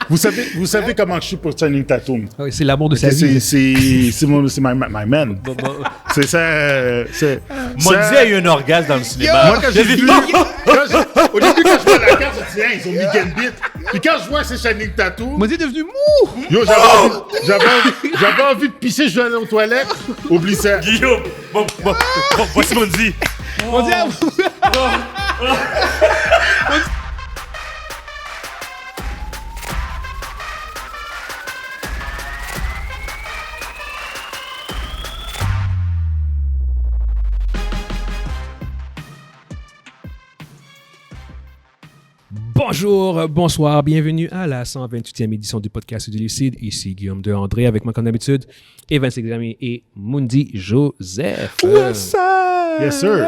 Vous savez comment je suis pour Channing Tatum. Oui, c'est l'amour de sa vie. C'est my man. C'est ça. Mondi a eu un orgasme dans le cinéma. Moi, quand j'ai vu... Au début, quand je vois la carte, je me dis, ils ont mis Gambit. Puis quand je vois que c'est Channing Tatum... Mondi est devenu mou! Yo, j'avais envie de pisser, je vais aller aux toilettes. Oublie ça. Guillaume, voici Mondi. Mondi a... Bonjour, bonsoir, bienvenue à la 128e édition du podcast du Lucide. Ici Guillaume de André avec moi comme d'habitude, Evan Segami et Mundi Joseph. What's up? Yes, sir.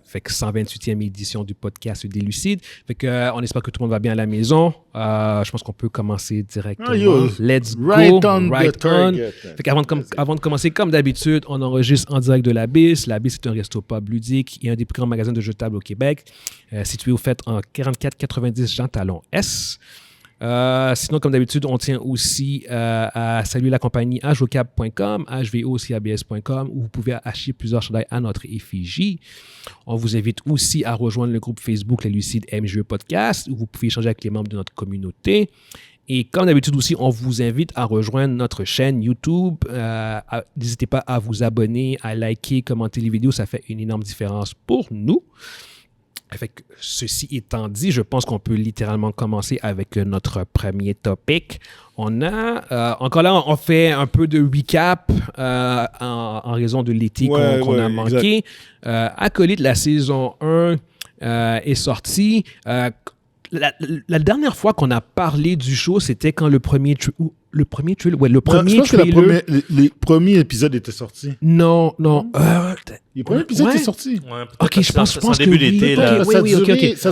Fait que 128e édition du podcast des Lucides. Fait que on espère que tout le monde va bien à la maison. Je pense qu'on peut commencer directement. Let's go. Right on. Target. Fait qu'avant de commencer, comme d'habitude, on enregistre en direct de l'Abysse. L'Abysse est un resto-pub ludique et un des plus grands magasins de jeux de table au Québec, situé au fait en 4490 Jean Talon S. Sinon, comme d'habitude, on tient aussi à saluer la compagnie hjocab.com, hvocabs.com, où vous pouvez acheter plusieurs chandails à notre effigie. On vous invite aussi à rejoindre le groupe Facebook Les Lucides MJE Podcast, où vous pouvez échanger avec les membres de notre communauté. Et comme d'habitude aussi, on vous invite à rejoindre notre chaîne YouTube. N'hésitez pas à vous abonner, à liker, commenter les vidéos. Ça fait une énorme différence pour nous. Avec ceci étant dit, je pense qu'on peut littéralement commencer avec notre premier topic. On a, encore là, on fait un peu de recap en raison de l'été qu'on a manqué. Acolyte, la saison 1 est sortie. La dernière fois qu'on a parlé du show, c'était quand le premier trailer... Je pense que les premiers épisodes étaient sortis. Non. Les premiers épisodes étaient sortis. Ouais, ok, je pense que début d'été, là. Ça a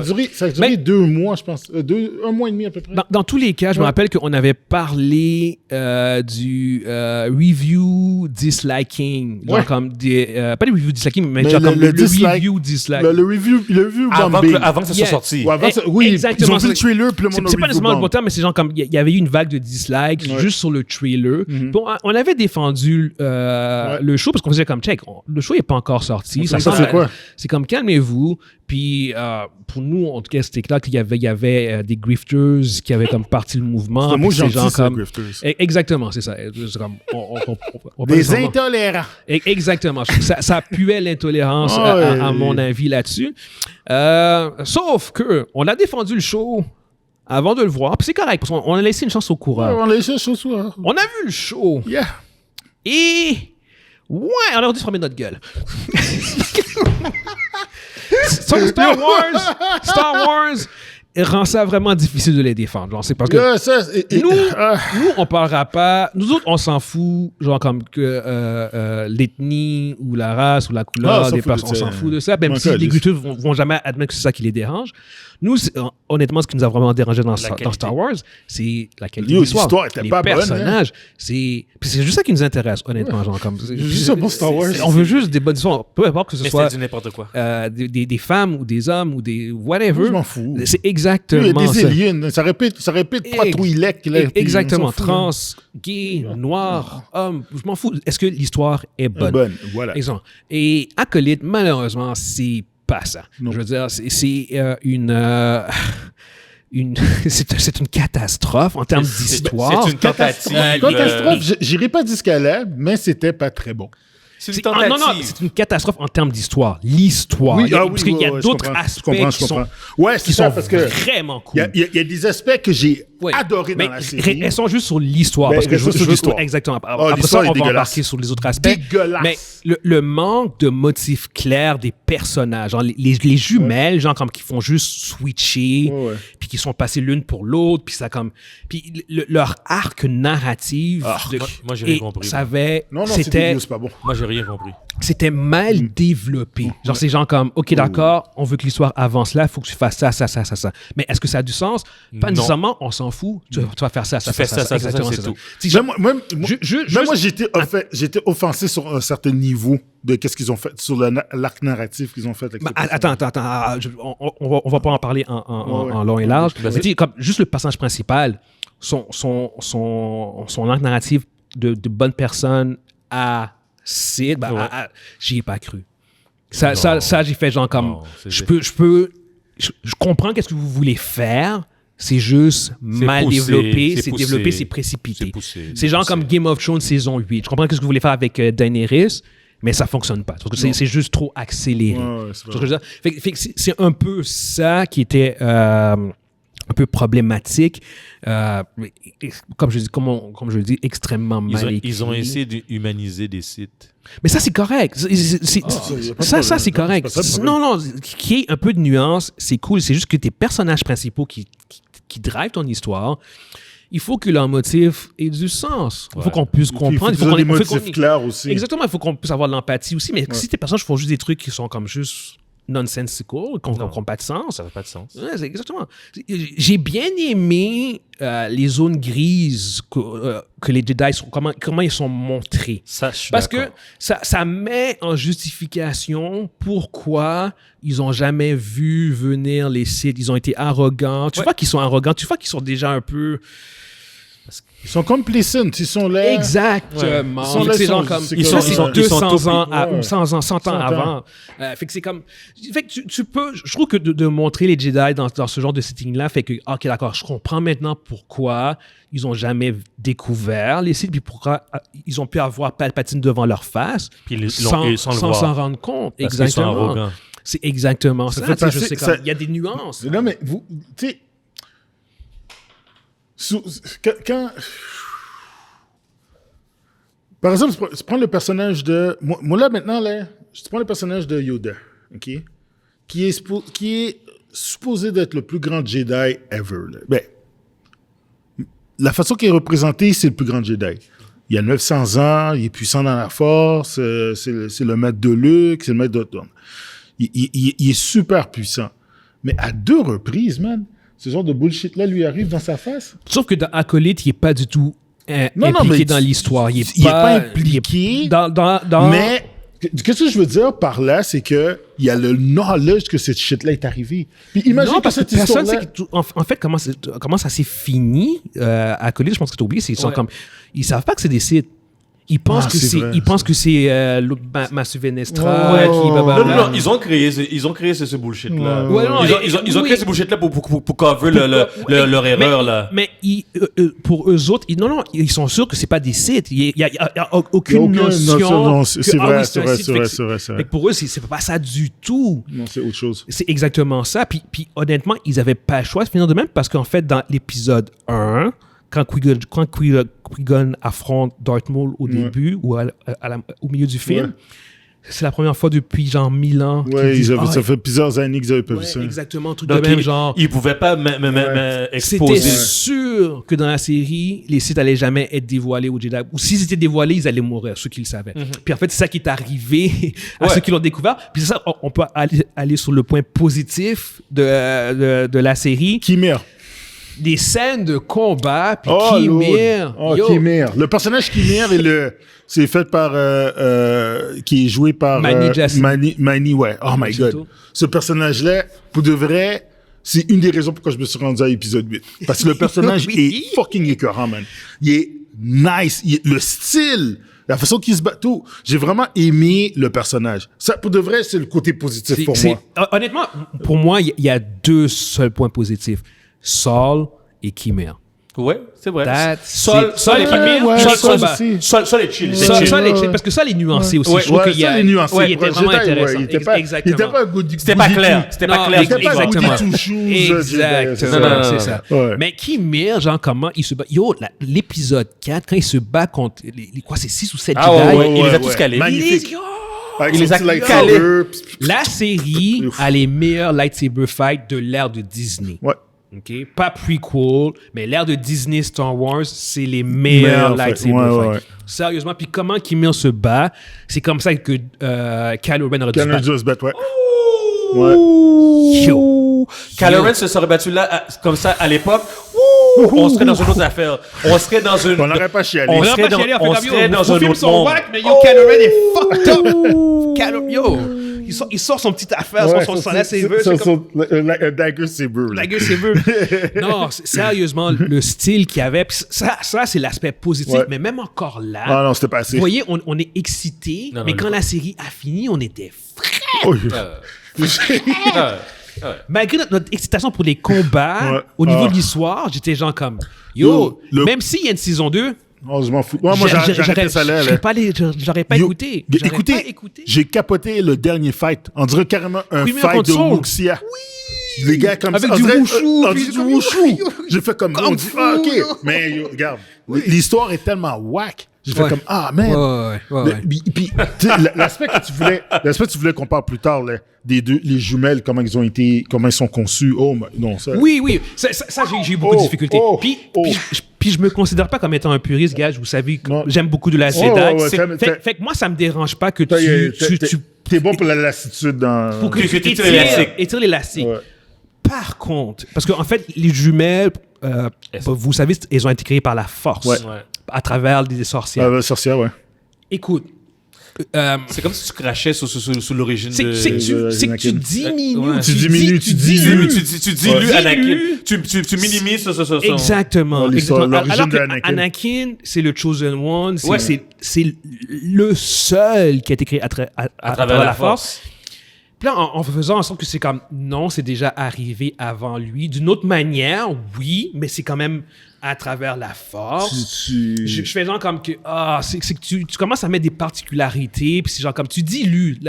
duré 2 mois, je pense. 1 mois et demi à peu près. Dans tous les cas, je me rappelle qu'on avait parlé du review disliking. Genre comme des... pas des reviews disliking, mais genre comme le review dislike. Le review avant que ça soit sorti. Oui, exactement. ils ont vu le trailer, puis le monde a c'est pas nécessairement le bon terme, mais c'est genre comme... Il y avait eu une vague de dislikes juste sur le trailer. Bon, on avait défendu le show parce qu'on faisait comme check. Le show n'est pas encore sorti. C'est comme calmez-vous. Puis pour nous, en tout cas, c'était clair qu'il y avait des grifters qui avaient comme parti le mouvement. C'est un mot gentil, genre ça, comme... grifters. Exactement, c'est ça. C'est comme, on des intolérants. Exactement. Ça puait l'intolérance, à mon avis, là-dessus. Sauf que on a défendu le show avant de le voir, puis c'est correct, parce qu'on a laissé une chance au coureur. On a laissé une chance au coureur. On a vu le show. Yeah. Et... ouais, on a dû se fermer notre gueule. Star Wars rend ça vraiment difficile de les défendre. Genre, c'est parce que nous, on parlera pas... Nous autres, on s'en fout, genre comme que l'ethnie ou la race ou la couleur des personnes, on s'en fout de ça, même si les grifters vont jamais admettre que c'est ça qui les dérange. Nous, honnêtement, ce qui nous a vraiment dérangé dans Star Wars, c'est la qualité de l'histoire. Les personnages. C'est juste ça qui nous intéresse, honnêtement. Genre, comme, juste un bon Star Wars. On veut juste des bonnes histoires. Peu importe que ce soit du n'importe quoi. Des femmes ou des hommes ou des whatever. Je m'en fous. C'est exactement ça. Il y a des aliens. Ça répète pas Twi'lek. Exactement. Trans, gay, noir, homme. Je m'en fous. Est-ce que l'histoire est bonne? Voilà. Exemple. Et Acolyte, malheureusement, c'est pas ça. Non. Je veux dire, c'est une catastrophe en termes d'histoire. C'est une tentative. Catastrophe, j'irai pas jusqu'à là, mais c'était pas très bon. C'est une tentative. Non, c'est une catastrophe en termes d'histoire. L'histoire. Oui, parce qu'il y a d'autres aspects qui sont vraiment cool. Il y a des aspects que j'ai adorés dans la série. Elles sont juste sur l'histoire. Parce que je veux l'histoire. Exactement. Après ça, on va embarquer sur les autres aspects. Dégueulasse. Mais le manque de motifs clairs des personnages, genre les jumelles, genre comme qui font juste switcher, puis qui sont passées l'une pour l'autre, puis ça comme... Puis leur arc narratif... Moi, j'ai rien compris. C'était... Non, c'est pas bon. Moi, j'ai rien compris. c'était mal développé. Genre, c'est genre comme, OK, d'accord, on veut que l'histoire avance là, il faut que tu fasses ça. Mais est-ce que ça a du sens? Pas nécessairement, on s'en fout. Tu vas faire ça. Exactement, c'est tout. Moi, j'étais offensé sur un certain niveau de qu'est-ce qu'ils ont fait, sur l'arc narratif qu'ils ont fait. Avec attends. On va pas en parler en long et large. Mais tu sais, comme juste le personnage principal, son arc narratif de bonne personne à Sid, j'y ai pas cru. Ça j'ai fait genre comme, je comprends qu'est-ce que vous voulez faire, c'est juste mal développé, c'est précipité. C'est genre comme Game of Thrones saison 8. Je comprends qu'est-ce que vous voulez faire avec Daenerys, mais ça fonctionne pas. Parce que c'est juste trop accéléré. C'est un peu ça qui était un peu problématique, comme je le dis, extrêmement mal écrit. Ils ont essayé d'humaniser des sites. Mais ça, c'est correct. Ça, c'est correct. Non, qu'il y ait un peu de nuance, c'est cool. C'est juste que tes personnages principaux qui drivent ton histoire, il faut que leur motif ait du sens. Il faut qu'on puisse comprendre. Il faut des motifs clairs aussi. Exactement, il faut qu'on puisse avoir de l'empathie aussi. Mais si tes personnages font juste des trucs qui sont comme juste nonsensical, qui n'ont pas de sens. Ça n'a pas de sens. Ouais, exactement. J'ai bien aimé les zones grises que les Jedi sont, comment ils sont montrés. Ça, je suis Parce d'accord. que ça met en justification pourquoi ils n'ont jamais vu venir les Sith. Ils ont été arrogants. Tu vois qu'ils sont arrogants. Tu vois qu'ils sont déjà un peu... Ils sont comme Pleasant, ils sont là. Exactement. Ouais. C'est genre comme ils sont 200 ans ouais. ou 100 ans avant. Fait que c'est comme, fait que tu peux, je trouve que de montrer les Jedi dans ce genre de setting là fait que OK, d'accord, je comprends maintenant pourquoi ils ont jamais découvert les Sith puis pourquoi ils ont pu avoir Palpatine devant leur face Puis sans s'en rendre compte. Parce qu'ils sont Exactement. arrogants. C'est exactement ça. fait Tu sais, je passer- sais ça- il y a des nuances. Non, mais vous, tu sais, quand... Par exemple, tu prends le personnage de... Moi là, maintenant, là, je prends le personnage de Yoda, OK? Qui est supposé d'être le plus grand Jedi ever. Là. Ben, la façon qu'il est représenté, c'est le plus grand Jedi. Il a 900 ans, il est puissant dans la force, c'est le maître de Luke, c'est le maître d'Othon. Il est super puissant. Mais à 2 reprises, man, ce genre de bullshit-là lui arrive dans sa face. Sauf que dans Acolyte, il n'est pas du tout Non, impliqué mais dans l'histoire. Il est pas impliqué, dans... Mais qu'est-ce que je veux dire par là, c'est que il y a le knowledge que cette shit-là est arrivée. Puis imagine Non, que parce que cette personne histoire-là... sait en fait comment ça s'est fini à Acolyte. Je pense que tu as oublié. Ils savent pas que c'est des Sith. Ils pensent que c'est Masu Venestra qui blablabla. Non, ils ont créé ce bullshit-là. Ouais, non, Ils ont créé ce bullshit-là pour cover leur erreur, là. Mais pour eux autres, ils sont sûrs que c'est pas des Sith. Il y a aucune notion. Non, c'est vrai, c'est vrai. Fait que pour eux, c'est pas ça du tout. Non, c'est autre chose. C'est exactement ça. Puis honnêtement, ils avaient pas le choix de finir de même parce qu'en fait, dans l'épisode 1, quand Qui-Gon affronte Darth Maul au début ou au milieu du film, c'est la première fois depuis genre 1000 ans. Ouais, ça fait plusieurs années qu'ils avaient pas vu ça. Exactement, truc Donc, de même genre. ils pouvaient pas C'était exposer. sûr que dans la série, les Sith allaient jamais être dévoilés aux Jedi. Ou s'ils étaient dévoilés, ils allaient mourir, ceux qui le savaient. Puis en fait, c'est ça qui est arrivé à ceux qui l'ont découvert. Puis c'est ça, on peut aller sur le point positif de la série. Chimère. Des scènes de combat, puis Chimère. Chimère. Le personnage Chimère c'est fait par qui est joué par Mani, ouais. Oh my god. Ce personnage-là, pour de vrai, c'est une des raisons pourquoi je me suis rendu à l'épisode 8. Parce que le personnage est fucking écœurant, man. Il est nice. Le style, la façon qu'il se bat, tout. J'ai vraiment aimé le personnage. Ça, pour de vrai, c'est le côté positif pour moi. Honnêtement, pour moi, il y a 2 seuls points positifs. Saul et Chimère. Ouais, c'est vrai. Saul et Chimère. Saul est chill. Parce que Saul est nuancé aussi. Ouais, je trouve qu'il y a... Saul est nuancé. Il était vraiment intéressant. Il était pas good. C'était pas clair. C'était pas Exactement. Exactement. C'est ça. Mais Chimère, genre, comment il se bat. Yo, l'épisode 4, quand il se bat contre c'est 6 ou 7 Jedi. Il les a tous calés. Magnifique. Il les a calés. La série a les meilleurs lightsaber fights de l'ère de Disney. Ouais. OK? Pas prequel, mais l'ère de Disney Star Wars, c'est les meilleurs lightsabers. Ouais. Sérieusement, puis comment Kim se bat, c'est comme ça que Kylo Ren aurait dû se Kylo battre. Ren se bat, ouais. Ouais. Yo. Kylo Ren se serait battu là, comme ça, à l'époque. On serait dans une autre affaire. On serait dans une... On n'aurait pas chialé. On On serait pas dans- chialé, on fait comme, serait yo, dans vos un films autre sont monde. whack, mais yo, Kylo Ren est fucked up. Kylo, yo. Il sort son petite affaire, Ouais, son ça, lightsaber. c'est C'est comme... un dagger saber. là. La gueule, c'est vrai. Non, sérieusement, le style qu'il y avait, pis ça c'est l'aspect positif, Ouais. mais même encore là, Ah non, c'était pas assez. vous voyez, on est excité, Non, mais non, quand non. la série a fini, on était frais. Oh, Malgré notre excitation pour les combats, Ouais. au niveau Ah. de l'histoire, j'étais genre comme, yo, Yo, même s'il y a une saison 2, Oh, je m'en fous. Ouais, moi, j'arrêtais ça là. j'aurais pas Yo, écouté. J'aurais pas Écoutez, écouté. j'ai capoté le dernier fight. On dirait carrément un Oui, mais fight contre de Soul. Wuxia. Oui. Les gars comme Avec ça. du on dirait- wushu, on puis dit du comme- wushu. J'ai fait comme, Kung on dit, fu, ah, ok. yo. Mais yo, regarde, l'histoire est tellement whack. J'ai fait Ouais. comme, ah, man. Ouais. Puis, tu sais, l'aspect que tu voulais qu'on parle plus tard, là, des deux, les jumelles, comment ils sont conçus. Oh, non, ça. Oui. Ça j'ai eu beaucoup de difficultés. oh. Puis je me considère pas comme étant un puriste, gars. Vous savez que Non. j'aime beaucoup de la Jedi. ouais, Fait que moi, ça me dérange pas que T'es bon pour la lassitude dans. pour que Que tu tu tires l'élastique. étires l'élastique. Ouais. Par contre, parce qu'en fait, les jumelles, vous savez, elles ont été créées par la force. Ouais. À travers des sorcières. Sorcière, ouais. Écoute, C'est comme si tu crachais sur l'origine c'est de... que tu diminues. Ouais. Tu diminues, tu dilues. Tu dilues Ouais. Anakin. Tu minimises son... Exactement. Ouais, l'histoire, Exactement. l'origine Alors que d'Anakin. Anakin, c'est le Chosen One. Ouais. C'est le seul qui a été créé à travers la force. Puis là, en faisant en sorte que c'est comme, non, c'est déjà arrivé avant lui. D'une autre manière, oui, mais c'est quand même à travers la force. Je fais genre comme que, c'est que tu commences à mettre des particularités, puis c'est genre comme, tu dilues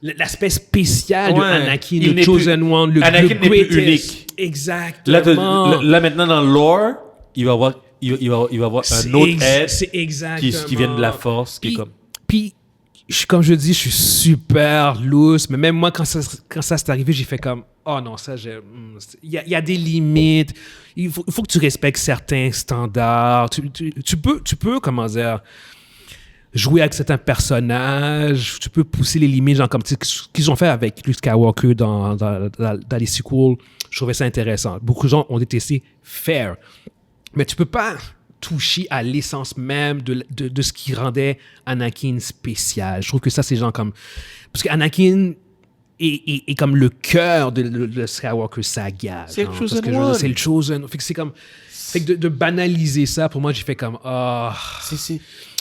l'aspect spécial de Ouais. Anakin, Il le n'est Chosen One, le Anakin n'est plus greatest. unique. Exactement. Là, maintenant, dans le lore, il va avoir un autre être C'est exactement. qui vient de la force, qui est Puis- comme... Puis, comme je dis, je suis super loose, mais même moi, quand ça s'est arrivé, j'ai fait comme, oh non, ça, il y a des limites. Il faut que tu respectes certains standards. Tu peux, comment dire, jouer avec certains personnages. Tu peux pousser les limites, genre comme tu sais, ce qu'ils ont fait avec Luke Skywalker dans les sequels. Je trouvais ça intéressant. Beaucoup de gens ont détesté Fair. Mais tu peux pas toucher à l'essence même de ce qui rendait Anakin spécial. Je trouve que ça, c'est genre comme... Parce qu'Anakin est comme le cœur de Skywalker saga. C'est genre, le parce Chosen que je veux dire, One. c'est le Chosen. Fait que c'est comme... Fait que de banaliser ça, pour moi, j'ai fait comme...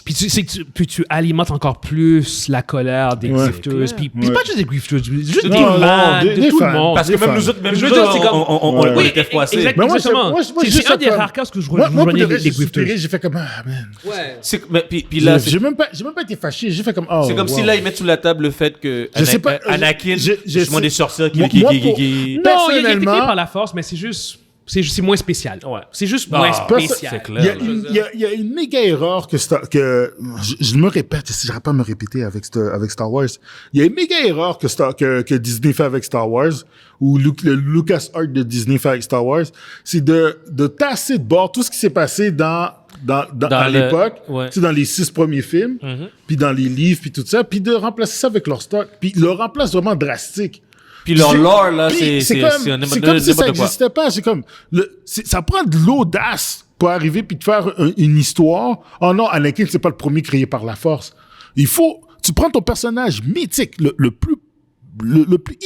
Puis tu alimentes encore plus la colère des Ouais. grifters. Puis Ouais. pas juste des grifters, juste Non, des non, fans, des de tout fans. le monde. Parce que Des même fans. nous autres, même Je nous veux dire, autres, c'est comme- on Oui, était froissés. Mais moi, exactement. moi, C'est juste un des comme- rares cas que je Moi, pour rejoignais de vrai, les j'ai soupiré, grifters. j'ai fait comme, ah, man. Ouais. Puis là, J'ai même pas été fâché, j'ai fait comme, oh. c'est comme si wow. là, ils mettent sous la table le fait que Je sais pas, Anakin, je justement sais- des sorcières Moi, pour- Non, il a été Personnellement- créé par la force, mais c'est juste... C'est moins spécial. Ouais. C'est juste Ah, moins Parce- spécial. c'est clair. Il y a une méga erreur que je me répète, si j'arrête pas de me répéter avec Star Wars. Il y a une méga erreur que Disney fait avec Star Wars, ou le LucasArts de Disney fait avec Star Wars, c'est de tasser de bord tout ce qui s'est passé à l'époque, ouais. tu sais, dans les 6 premiers films, puis dans les livres, puis tout ça, puis de remplacer ça avec leur stock, puis le remplace vraiment drastique. Puis leur lore, là, Puis c'est comme si ça n'importe quoi. n'existait pas. C'est comme, ça prend de l'audace pour arriver puis de faire une histoire. Oh non, Anakin, c'est pas le premier créé par la Force. Tu prends ton personnage mythique, le plus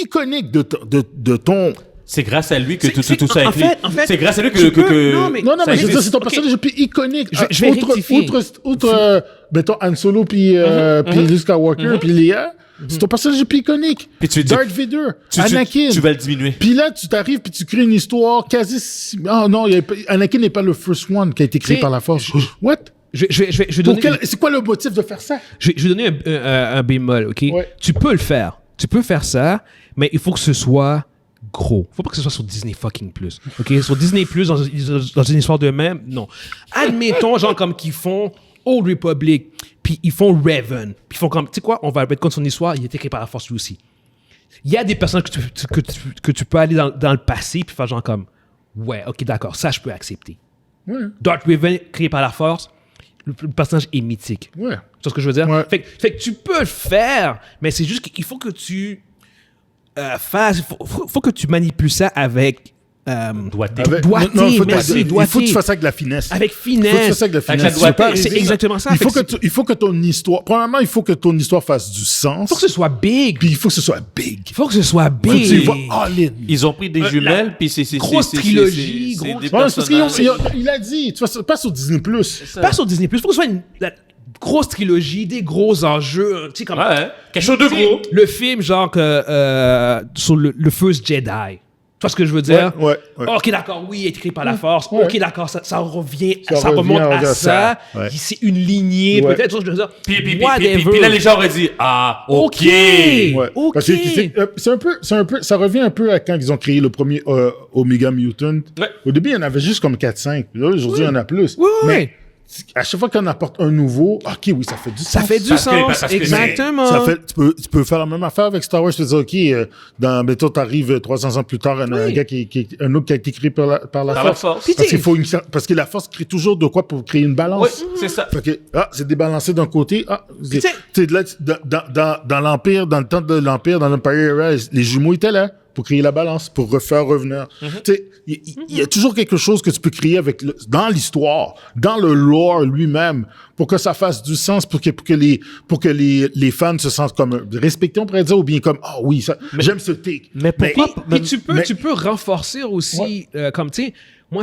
iconique de ton... C'est grâce à lui que C'est- tout ça a en été. fait, C'est grâce à lui tu peux- que non, mais- Non, ça mais je veux dire, existe. c'est ton Ok. personnage le plus iconique. Je vais rectifier. Outre, mettons, Han Solo puis Luke Skywalker puis Leia, c'est ton personnage le plus iconique. Puis tu dis- Darth Vader, tu Anakin. vas le diminuer. Puis là, tu t'arrives puis tu crées une histoire quasi... Oh non, Anakin n'est pas le first one qui a été créé C'est- par la Force. What? Je vais donner... C'est quoi le motif de faire ça? Je vais donner un bémol, OK? Ouais. Tu peux le faire. Tu peux faire ça, mais il faut que ce soit gros. Il faut pas que ce soit sur Disney fucking Plus. OK? Sur Disney Plus, dans une histoire de même, non. Admettons, genre, comme qu'ils font Old Republic, puis ils font Raven, puis ils font comme, tu sais quoi, on va mettre contre son histoire, il a été créé par la Force lui aussi. il y a des personnes que tu peux aller dans le passé puis faire genre comme, ouais, ok, d'accord, ça, je peux accepter. Ouais. Darth Revan, créé par la Force, le personnage est mythique. Ouais. Tu vois ce que je veux dire? Ouais. Fait que tu peux le faire, mais c'est juste qu'il faut que tu fasses... faut que tu manipules ça avec... Doigté. Doigté, merci, il faut que doigté. tu fasses ça avec la finesse. Avec Il faut que tu finesse. fasses ça avec la Avec finesse. la doigté. Tu peux pas C'est arriver- exactement ça. Il faut que ton histoire... Premièrement, il faut que ton histoire fasse du sens. faut que ce soit big. Puis il faut que ce soit big. Il faut que ce soit Faut que tu y big. vas all-in. Ils ont pris des jumelles, puis c'est grosse trilogie, c'est grosse- des Ouais, c'est parce qu'il personnages. il a dit, tu vas pas sur Disney+. Pas sur Disney+. Il faut que ce soit la grosse trilogie, des gros enjeux. Tu sais, comme... Ouais, quelque chose de Tu sais, gros. Le film, genre, sur le First Jedi. Tu vois ce que je veux dire? Ouais. Ok, d'accord, oui, écrit par la Force. Ouais. Ok, d'accord, ça revient, Ça ça revient remonte à à ça. ça. Ouais. C'est une lignée, Ouais. peut-être. Tu vois ce que je veux dire? Puis Whatever. là, les gens auraient dit, ah, ok. Ouais. Ok. Parce que c'est un peu, ça revient un peu à quand ils ont créé le premier Omega Mutant. Ouais. Au début, il y en avait juste comme 4-5. Puis là, aujourd'hui, il y en a plus. Oui, oui. Mais à chaque fois qu'on apporte un nouveau, ok, oui, ça fait du sens. Ça fait du Parce que- sens, parce que- exactement. Ça fait, tu peux faire la même affaire avec Star Wars. Tu peux dire, ok, mettons, t'arrives 300 ans plus tard, un Oui. gars un autre qui a été créé par la Par la Force. Force. Puis Parce qu'il faut parce que la Force crée toujours de quoi pour créer une balance. Oui, c'est ça. Fait que, c'est débalancé d'un côté. tu sais- Tu sais, là, dans l'Empire, dans le temps de l'Empire, dans l'Empire Era, les jumeaux étaient là pour créer la balance, pour refaire revenir. Tu sais, il y a toujours quelque chose que tu peux créer dans l'histoire, dans le lore lui-même, pour que ça fasse du sens, pour que les fans se sentent comme respectés, on pourrait dire, ou bien comme, oui, j'aime ce take. Mais pourquoi Puis tu mais- peux renforcer aussi, comme tu sais, moi,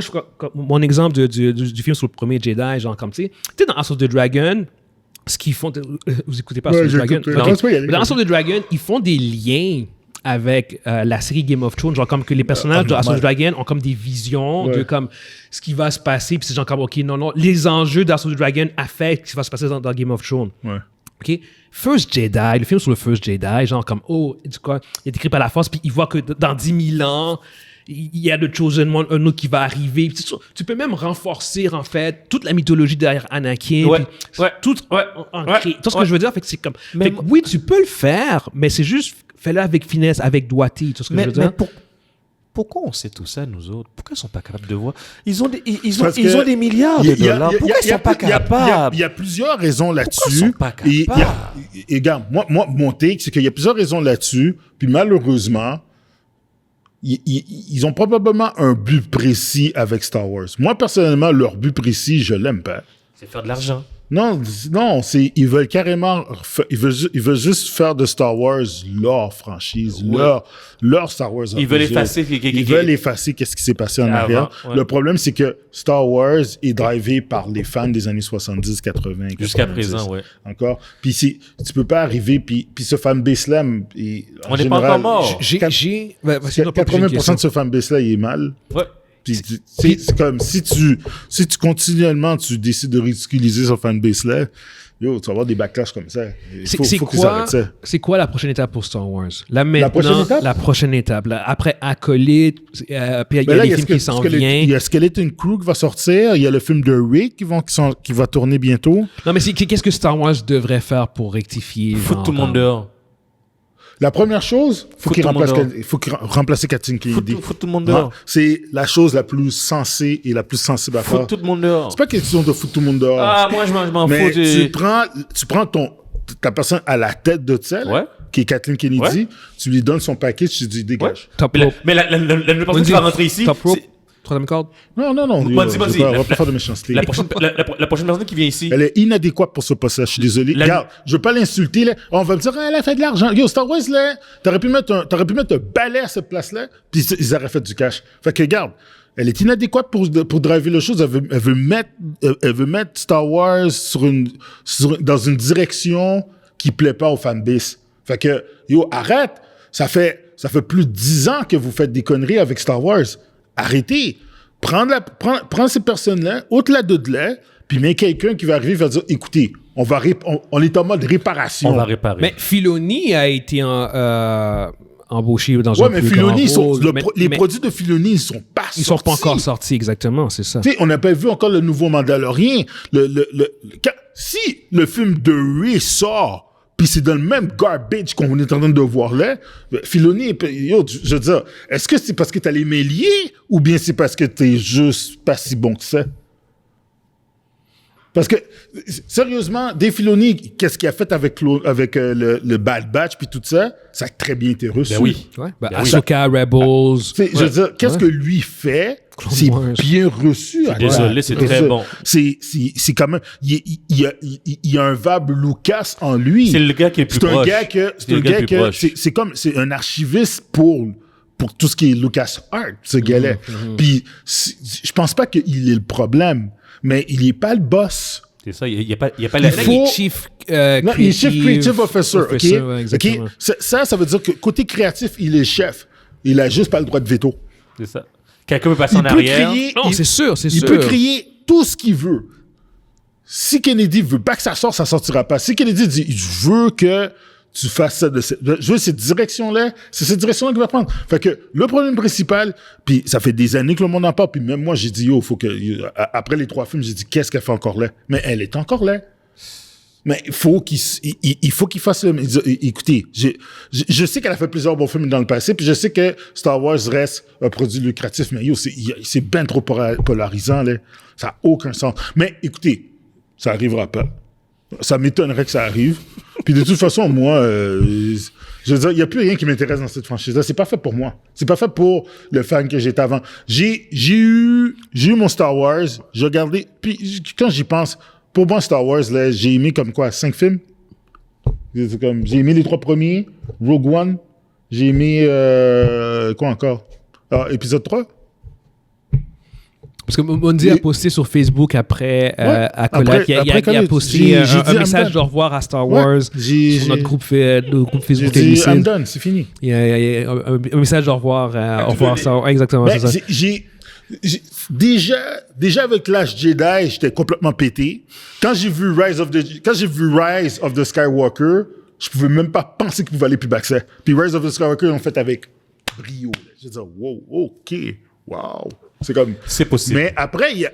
mon exemple du film sur le premier Jedi, genre comme tu sais, dans House of the Dragon, ce qu'ils font, vous écoutez pas House of the j'ai Dragon? écouté. Ok. Non, tu peux y aller. Dans House of the Dragon, ils font des liens avec la série Game of Thrones, genre comme que les personnages de House of the Dragon ont comme des visions de comme ce qui va se passer, puis c'est genre comme, ok, non, les enjeux de House of the Dragon affectent ce qui va se passer dans Game of Thrones. Ouais. OK? First Jedi, le film sur le First Jedi, genre comme, du quoi, il est écrit par la Force, puis il voit que dans 10 000 ans, il y a The Chosen One, un autre qui va arriver. Puis tu peux même renforcer, en fait, toute la mythologie derrière Anakin. Ouais, puis ouais, tout ouais, en ouais, créer. Tu vois ce ouais. que je veux dire? Fait que c'est comme... Mais fait que oui, tu peux le faire, mais c'est juste, fais-le avec finesse, avec doigté. Tu vois ce que je veux dire? Pourquoi on sait tout ça, nous autres? Pourquoi ils sont pas capables de voir? Ils ont Parce ils que ont des milliards de dollars. Pourquoi ils sont pas capables? Il y a plusieurs raisons là-dessus. Pourquoi ils sont pas capables? Et regarde, moi, mon take, c'est qu'il y a plusieurs raisons là-dessus. Puis malheureusement, ils ont probablement un but précis avec Star Wars. Moi, personnellement, leur but précis, je l'aime pas. C'est faire de l'argent. Non, ils veulent carrément, ils veulent juste faire de Star Wars leur franchise, leur Star Wars. Ils veulent effacer. Ils veulent effacer qu'est-ce qui s'est passé en Avant, arrière. ouais. Le problème, c'est que Star Wars est drivé par les fans des années 70, 80, Jusqu'à 90, présent, ouais. Encore. Puis tu peux pas arriver, puis ce fanbase-là, On n'est pas encore mort. J'ai... Ben, c'est pas plus une 80% question. de ce fanbase-là, il est mal. Ouais. Puis c'est comme si tu continuellement tu décides de ridiculiser ce fanbase-là, tu vas avoir des backlash comme ça. Faut qu'ils arrêtent ça. C'est quoi la prochaine étape pour Star Wars? Là, prochaine maintenant, étape? la prochaine étape. Là, après Acolyte, puis il y a Ben là, des films qui s'en il viennent. y a Skeleton Crew qui va sortir, il y a le film de Rick qui va tourner bientôt. Non, mais qu'est-ce que Star Wars devrait faire pour rectifier? Foutre tout le monde dehors. La première chose, faut qu'il tout le monde remplace Kathleen Kennedy. Foutre tout le monde dehors. C'est la chose la plus sensée et la plus sensible à faire. Foutre tout le monde dehors. C'est pas question de foutre tout le monde dehors. Ah, moi, je m'en Mais fous. tu prends ta personne à la tête de celle, Ouais. qui est Kathleen Kennedy, Ouais. tu lui donnes son package, tu lui dis dégage. Top Mais rope. la nouvelle personne qui va rentrer ici, Top rope. c'est- Troisième corde. Non. Vas-y. On va pas faire de méchanceté. la prochaine personne qui vient ici, Elle est inadéquate pour ce poste-là, je suis désolé. Regarde, je veux pas l'insulter, là. On va me dire, elle a fait de l'argent. Yo, Star Wars, là, t'aurais pu mettre un balai à cette place-là, puis ils auraient fait du cash. Fait que, regarde, elle est inadéquate pour driver le chose. Elle veut mettre Star Wars dans une direction qui plaît pas aux fanbase. Fait que, yo, arrête. Ça fait plus de 10 ans que vous faites des conneries avec Star Wars. Arrêtez. Prends ces personnes-là, ôte-la de là, puis mets quelqu'un qui va arriver et va dire, écoutez, on est en mode réparation. on va réparer. Mais Filoni a été embauché dans Ouais, un mais plus Filoni, grand rôle. les Mais produits de Filoni, ils sont pas ils sont pas encore sortis, exactement, c'est ça. Tu sais, on n'a pas vu encore le nouveau Mandalorien. Si le film de Ray sort, puis puis c'est dans le même garbage qu'on est en train de voir là, Filoni, yo, je veux dire, est-ce que c'est parce que t'as les mains liées ou bien c'est parce que t'es juste pas si bon que ça? Parce que, sérieusement, Dave Filoni, qu'est-ce qu'il a fait avec le Bad Batch puis tout ça, ça a très bien été reçu. Ben oui. Ouais. Ahsoka, Rebels. Je veux dire, qu'est-ce que lui fait, c'est bien reçu. Désolé, c'est très bon. C'est quand même, il y a un Vab Lucas en lui. C'est le gars qui est le plus C'est un proche. gars que, c'est un archiviste pour tout ce qui est Lucas Art, ce gars-là. Puis, je pense pas qu'il est le problème, mais il est pas le boss. C'est ça, il n'y a pas Il la... faut- Il est Chief Non, il est Chief Creative Officer, OK? ouais, exactement. OK? Ça veut dire que côté créatif, il est chef. Il a juste pas le droit de veto. C'est ça. Quelqu'un peut passer en Il peut arrière. crier... Non, c'est sûr, c'est Il sûr. peut crier tout ce qu'il veut. Si Kennedy veut pas que ça sorte, ça sortira pas. Si Kennedy dit, je veux que tu fasses ça je veux cette direction-là, c'est cette direction-là qu'il va prendre. Fait que le problème principal, puis ça fait des années que le monde en parle, puis même moi, j'ai dit, faut que, après les 3 films, j'ai dit, qu'est-ce qu'elle fait encore là? Mais elle est encore là. Mais il faut qu'il fasse écoutez, je sais qu'elle a fait plusieurs bons films dans le passé, puis je sais que Star Wars reste un produit lucratif, mais c'est bien trop polarisant, là. Ça n'a aucun sens. Mais écoutez, ça arrivera pas. Ça m'étonnerait que ça arrive. Puis de toute façon, moi, je veux dire, il n'y a plus rien qui m'intéresse dans cette franchise-là. C'est pas fait pour moi. C'est pas fait pour le fan que j'étais avant. J'ai eu mon Star Wars, j'ai regardé, puis quand j'y pense, pour moi, Star Wars, là, j'ai aimé comme quoi, 5 films? J'ai aimé les 3 premiers, Rogue One, j'ai aimé, quoi encore? Épisode 3? Parce que Mondi a posté sur Facebook après Accolade, il a Accolade, posté j'ai dit un message I'm de revoir à Star Wars sur notre groupe Facebook. J'ai dit, I'm done, c'est fini. Il y a un message de revoir à Star Wars. Exactement, Ben, c'est ça. déjà avec l'âge Jedi, j'étais complètement pété. Quand j'ai vu Rise of the Skywalker, je pouvais même pas penser qu'il pouvait aller plus bas que ça. Puis Rise of the Skywalker, ils l'ont fait avec brio. Je veux dire, wow, OK, wow. C'est possible. Mais après, il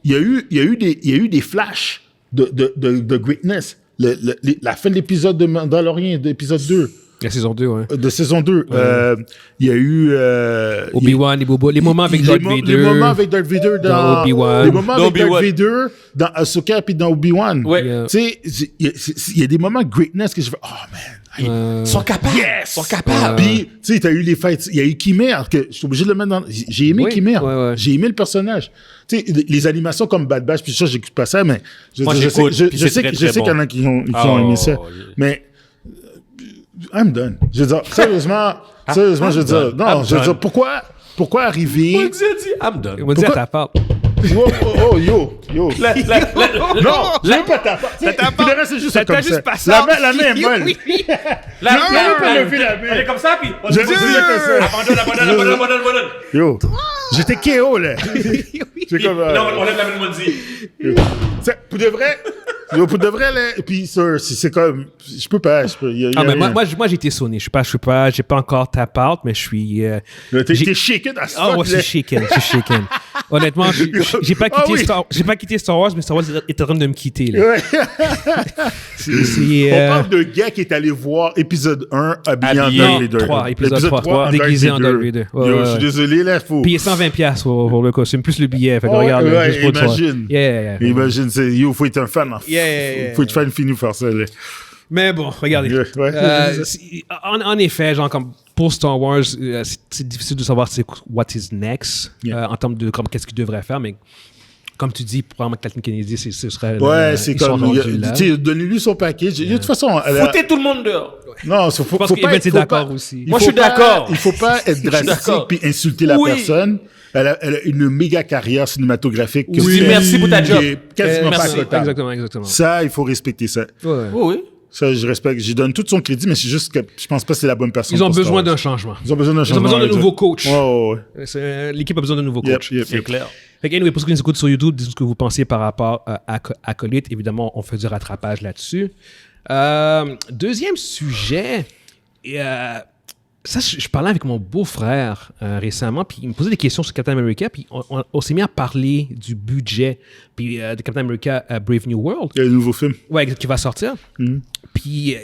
y a eu des flashs de greatness. La fin de l'épisode de Mandalorian, d'épisode 2. La saison 2, ouais. De saison 2. Il y a eu... Obi-Wan et Boba. Les moments avec Darth Vader. Les moments avec Darth Vader dans Obi-Wan. Les moments avec Darth Vader dans Ahsoka puis dans Obi-Wan. Ouais. Tu sais, il y a des moments de greatness que je fais, oh man. Ils sont capables. Yes! Ils sont capables. Puis, tu sais, t'as eu les fights. Il y a eu Kimer, que je suis obligé de le mettre dans... J'ai aimé Kimer. Ouais. J'ai aimé le personnage. Tu sais, les animations comme Bad Batch, puis ça, j'écoute pas ça, mais... Je sais qu'il y en a qui ont aimé ça. Mais... I'm done. Je veux dire, sérieusement, je veux dire... Non, je veux dire, pourquoi arriver... Moi, j'ai dit, I'm done. On va dire à ta part. Yo. Non, je veux pas ta part. Le reste, c'est juste comme ça. juste passé. La main est molle. La main. On est comme ça, puis... Je dis ça. Abandonne. Yo, j'étais KO, là. C'est comme... Non, on lève la main de Mondi. Pour de vrai, là, et puis c'est comme... Je peux pas. Mais moi, j'ai été sonné. J'ai pas encore tap out, mais je suis... T'es shaken à ce Ah, ouais, je suis shaken. Honnêtement, j'ai pas quitté Star Wars, mais Star Wars est en train de me quitter, là. On parle de gars qui est allé voir épisode 1 habillé en Darth Vader. 3, épisode 3 déguisé en Darth Vader. Yo, je suis désolé, là, faut... Puis il est 120$ pour le costume, plus le billet. Fait que regarde, juste pour imagine. Imagine, faut être un fan. Faut être fan fini pour faire ça, là. Mais bon, regardez. En effet, genre, comme pour Star Wars, c'est difficile de savoir what is next en termes de qu'est-ce qu'il devrait faire, mais comme tu dis, probablement que Kathleen Kennedy, ce serait... Ouais, c'est comme... Donnez-lui son package. De toute façon... Foutez tout le monde dehors. Non, faut pas être d'accord aussi. Moi, je suis d'accord. Il faut pas être drastique puis insulter la personne. Elle a une méga carrière cinématographique. Oui, merci pour ta job. Quasiment pas totale. Exactement. Ça, il faut respecter ça. Oui. Ça, je respecte. J'y donne tout son crédit, mais c'est juste que je pense pas que c'est la bonne personne. Ils ont besoin d'un changement. Ils ont besoin de nouveaux coachs. Ouais. L'équipe a besoin de nouveaux coachs. C'est clair. Fait que, anyway, pour ceux qui nous écoutent sur YouTube, dites-nous ce que vous pensiez par rapport à Acolyte. Évidemment, on fait du rattrapage là-dessus. Deuxième sujet, Ça, je parlais avec mon beau-frère récemment, puis il me posait des questions sur Captain America, puis on s'est mis à parler du budget puis, de Captain America Brave New World. Il y a un nouveau film. Ouais, qui va sortir. Puis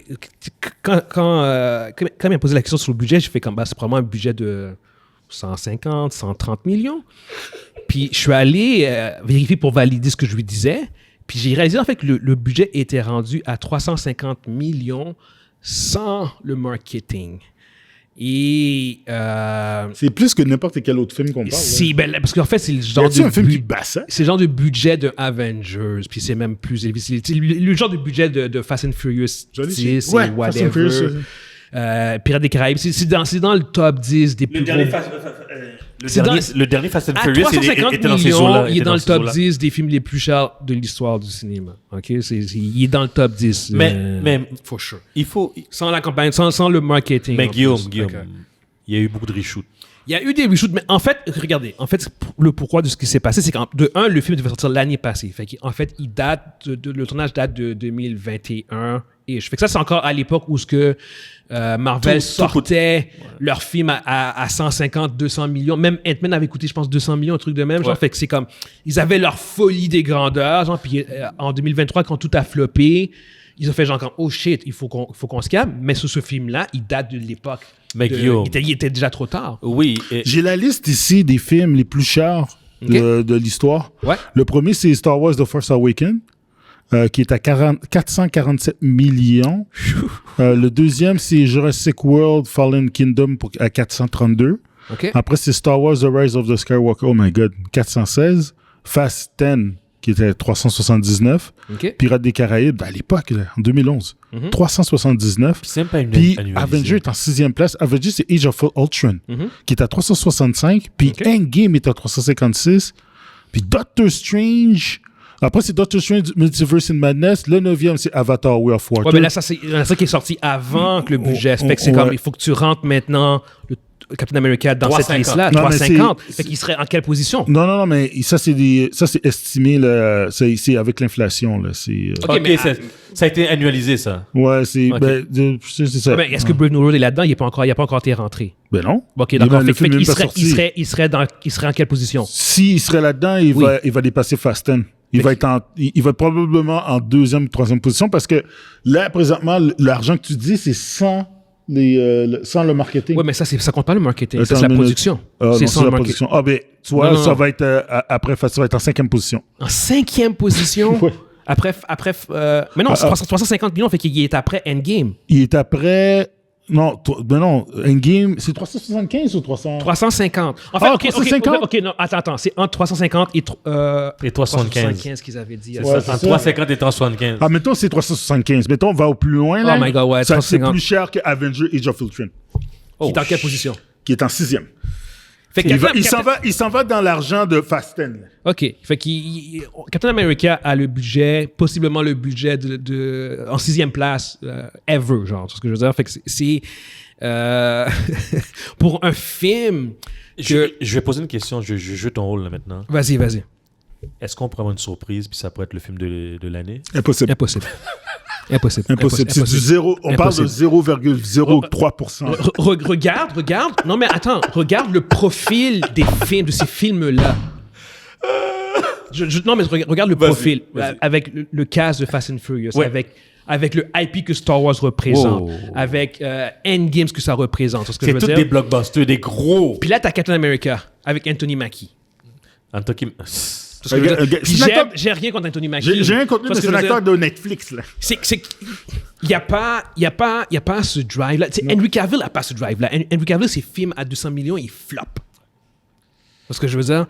quand il m'a posé la question sur le budget, j'ai fait comme, c'est probablement un budget de 150, 130 millions. Puis je suis allé vérifier pour valider ce que je lui disais. Puis j'ai réalisé en fait que le budget était rendu à 350 millions sans le marketing. Et c'est plus que n'importe quel autre film qu'on parle. Parce qu'en fait, c'est le genre de un film qui bat ça? C'est le genre de budget de Avengers, puis c'est même plus élevé. C'est le genre de budget de Fast and Furious 10 ouais, whatever. Pirates des Caraïbes, c'est dans le top 10 des plus gros... Le dernier Fast and Furious était dans ces millions, eaux-là. Il est dans le top 10 des films les plus chers de l'histoire du cinéma. OK? Il est dans le top 10. Mais for sure. Il faut... Sans la campagne, sans le marketing. Mais Guillaume, il y a eu beaucoup de reshoots. Il y a eu des reshoots, mais en fait, regardez, le pourquoi de ce qui s'est passé, c'est qu'en le film devait sortir l'année passée. Fait qu'en fait, le tournage date de 2021. Et je fais que ça, c'est encore à l'époque où Marvel sortait leur film à 150, 200 millions. Même Ant-Man avait coûté, je pense, 200 millions, un truc de même. Genre, fait que c'est comme, ils avaient leur folie des grandeurs. Genre, puis en 2023, quand tout a floppé, ils ont fait genre comme, oh shit, il faut qu'on se calme. Mais sur ce film-là, il date de l'époque. Mais Guillaume. Il était déjà trop tard. Oui. J'ai la liste ici des films les plus chers de l'histoire. Ouais. Le premier, c'est Star Wars The Force Awakens, qui est à 447 millions. Le deuxième, c'est Jurassic World Fallen Kingdom à 432. Okay. Après, c'est Star Wars The Rise of the Skywalker, oh my god, 416. Fast 10, qui était 379. Okay. Pirates des Caraïbes, à l'époque, là, en 2011, 379. C'est même pas une Puis Avengers est en 6e place. Avengers, c'est Age of Ultron, qui est à 365. Puis Endgame est à 356. Puis Doctor Strange... Après, c'est Doctor Strange Multiverse in Madness. Le 9e, c'est Avatar Way of Water. Ouais, mais là, ça qui est sorti avant que le budget. Fait que c'est comme, il faut que tu rentres maintenant le Captain America dans 350. cette liste-là. 350. Fait qu'il serait en quelle position? Non, mais ça, c'est estimé, là, c'est avec l'inflation, là. OK, mais ça a été annualisé, ça. Ouais, c'est ça. Mais est-ce que Brave New World est là-dedans? Il n'a pas encore été rentré. Ben non. OK, d'accord. Il serait en quelle position? S'il serait là-dedans, il va dépasser Fast 10. Il va être probablement en 2e ou 3e position parce que là, présentement, l'argent que tu dis, c'est sans le marketing. Oui, mais ça compte pas le marketing. Ça, c'est la production. C'est sans le marketing. Ah, ben, tu vois, ça va être après, ça va être en 5e position. En 5e position? Ouais. Après mais non, c'est 350 millions, fait qu'il est après Endgame. Il est après... Non, Endgame, c'est 375 ou 300? 350. En fait, 350? OK, non, attends, c'est entre 350 et 375 qu'ils avaient dit. Ouais, entre 350 et 375. Ah, mettons, c'est 375. Mettons, on va au plus loin, là. Oh my God, ouais, ça, 350. c'est plus cher que Avengers Age of Ultron. Qui est en quelle position? Qui est en 6e. Fait que Il s'en va dans l'argent de Fast 10. OK. Fait que Captain America a le budget, possiblement le budget en 6e place ever, genre, c'est ce que je veux dire. Fait que c'est pour un film Je vais poser une question, je joue ton rôle là maintenant. Vas-y. Est-ce qu'on pourrait avoir une surprise puis ça pourrait être le film de l'année? Impossible. C'est du zéro. On parle de 0,03%. Regarde. Non, mais attends. Regarde le profil de ces films-là. Non, mais regarde le profil. Vas-y. Avec le cast de Fast and Furious. Ouais. Avec le IP que Star Wars représente. Avec Endgame, ce que ça représente. C'est tous des blockbusters, des gros. Puis là, t'as Captain America avec Anthony Mackie. J'ai rien contre Anthony Mackie. J'ai rien contre lui, mais c'est un acteur de Netflix, là. Il n'y a pas ce drive-là. Henry Cavill n'a pas ce drive-là. Henry Cavill, ses films à 200 millions, il floppe. C'est ce que je veux dire.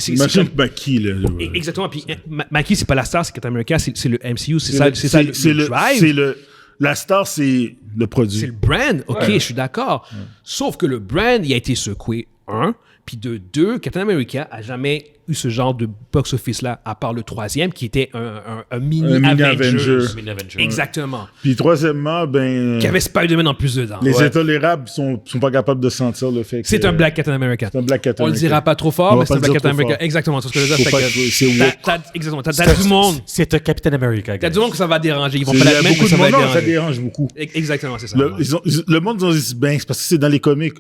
Imagine Mackie, là. Exactement. Puis Mackie, c'est pas la star, c'est Captain America, c'est le MCU, c'est ça le drive. La star, c'est le produit. C'est le brand. OK, je suis d'accord. Sauf que le brand, il a été secoué un. Puis de deux, Captain America a jamais eu ce genre de box-office-là, à part le troisième, qui était un mini-Avenger. Mini-Avenger. Exactement. Puis troisièmement, Qui avait Spider-Man en plus dedans. les Ouais. intolérables sont pas capables de sentir le fait que... C'est un Black Captain America. C'est un Black Captain On le America. dira pas trop On fort, va mais c'est pas un le Black dire Captain trop America. fort. Exactement, c'est ce que je veux Faut dire. pas Fait que- que c'est woke. exactement. T'as du monde. C'est un Captain America, T'as guys. du monde que ça va déranger. Ils vont Il pas y a l'admettre, beaucoup mais de ça va monde, non, ça déranger. dérange beaucoup. Exactement, c'est ça. Le monde, ils ont dit, ben, c'est parce que c'est dans les comics.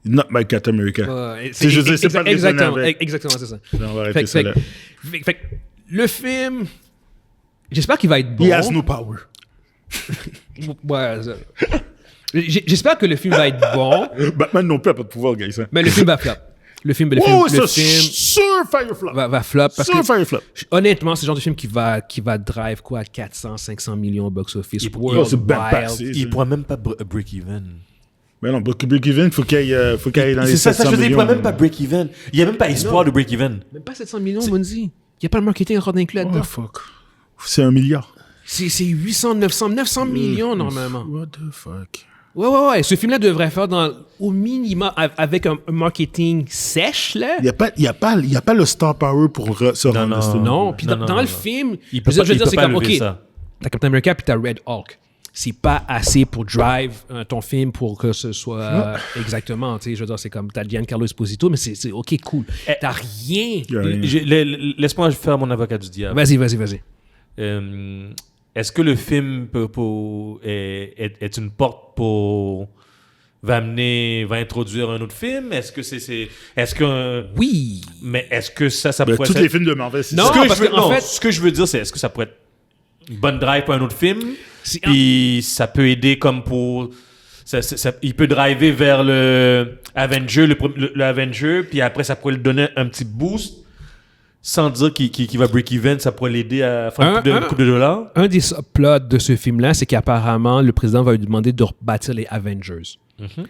Not my Captain America. Ouais, C'est juste, c'est pas le exactement, raisonner avec. exactement, c'est ça. On va arrêter ça là. Fait que le film, j'espère qu'il va être bon. He has no power. Ouais, j'espère que le film va être bon, Batman non plus a pas de pouvoir, guys. Hein. mais le film va flop. Le film Oh, ça, le film sur Firefly. va flop parce Sur que Firefly. honnêtement, c'est le genre de film qui va drive quoi 400, 500 millions au box-office. Oh, c'est bien passé. Il pourra même pas break-even. Mais non, break-even, faut qu'il aille dans les C'est ça, 700 je veux dire, il millions. pourra même pas break-even. Il n'y a même pas espoir de break-even. Même pas 700 millions, Monzi. Il n'y a pas le marketing encore inclus là-dedans. Oh, fuck. C'est 1 milliard. C'est 800, 900 millions normalement. What the fuck? Ouais. Ce film-là devrait faire au minimum avec un marketing sèche, là. Il n'y a pas le star power pour se rendre à ce Non, puis dans non. le film, Il peut je veux pas- il dire, peut c'est pas comme, lever OK, ça. t'as Captain America puis t'as Red Hulk. C'est pas assez pour drive ton film pour que ce soit exactement, tu sais, je veux dire, c'est comme, t'as Giancarlo Esposito, mais c'est OK, cool. T'as rien. Il y a rien. Laisse-moi faire mon avocat du diable. Vas-y. Est-ce que le film est une porte pour... va introduire un autre film? Est-ce que Oui. mais est-ce que ça Ben, pourrait... tous les films de Marvel, c'est Non, ça. parce qu'en fait- ce que je veux dire, c'est est-ce que ça pourrait être une bonne drive pour un autre film? C'est- Puis ça peut aider comme pour... il peut driver vers le Avenger, le Avenger, puis après ça pourrait lui donner un petit boost sans dire qu'il va break-even, ça pourrait l'aider à faire un coup de dollars. Un des subplots de ce film-là, c'est qu'apparemment, le président va lui demander de rebâtir les Avengers.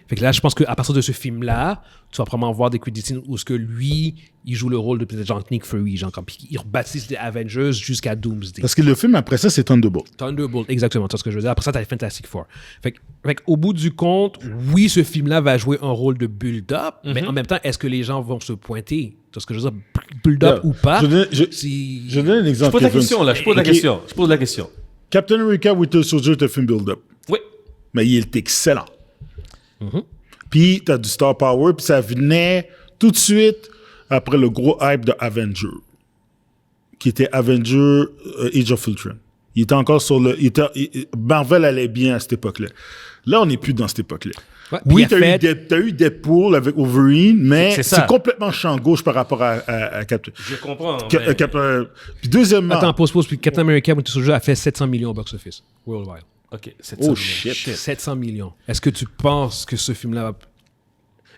Fait que là, je pense qu'à partir de ce film-là, tu vas probablement voir des credits où ce que lui, il joue le rôle de peut-être genre Nick Fury, genre comme puis il rebâtisse les Avengers jusqu'à Doomsday. Parce que le film après ça, c'est Thunderbolt. Thunderbolt, exactement, c'est ce que je veux dire. Après ça, t'as les Fantastic Four. Fait qu'au bout du compte, oui, ce film-là va jouer un rôle de build-up, mais en même temps, est-ce que les gens vont se pointer? C'est ce que je veux dire, build-up ou pas? Je donne un Je exemple. pose la Kevin. question, là. Je pose la question. Captain America Winter Soldier est un film build-up. Oui. Mais il est excellent. Puis, t'as du star power, puis ça venait tout de suite après le gros hype de Avenger, qui était Avenger Age of Ultron. Il était encore sur le... Marvel allait bien à cette époque-là. Là, on n'est plus dans cette époque-là. Ouais, puis Oui, il a t'as eu Deadpool avec Wolverine, mais C'est ça. c'est complètement champ gauche par rapport à Captain... Je comprends. Puis deuxièmement... Attends, pause. Puis Captain America Winter Soldier a fait 700 millions au box-office, worldwide. OK, Oh, shit. 700 millions. Est-ce que tu penses que ce film-là va...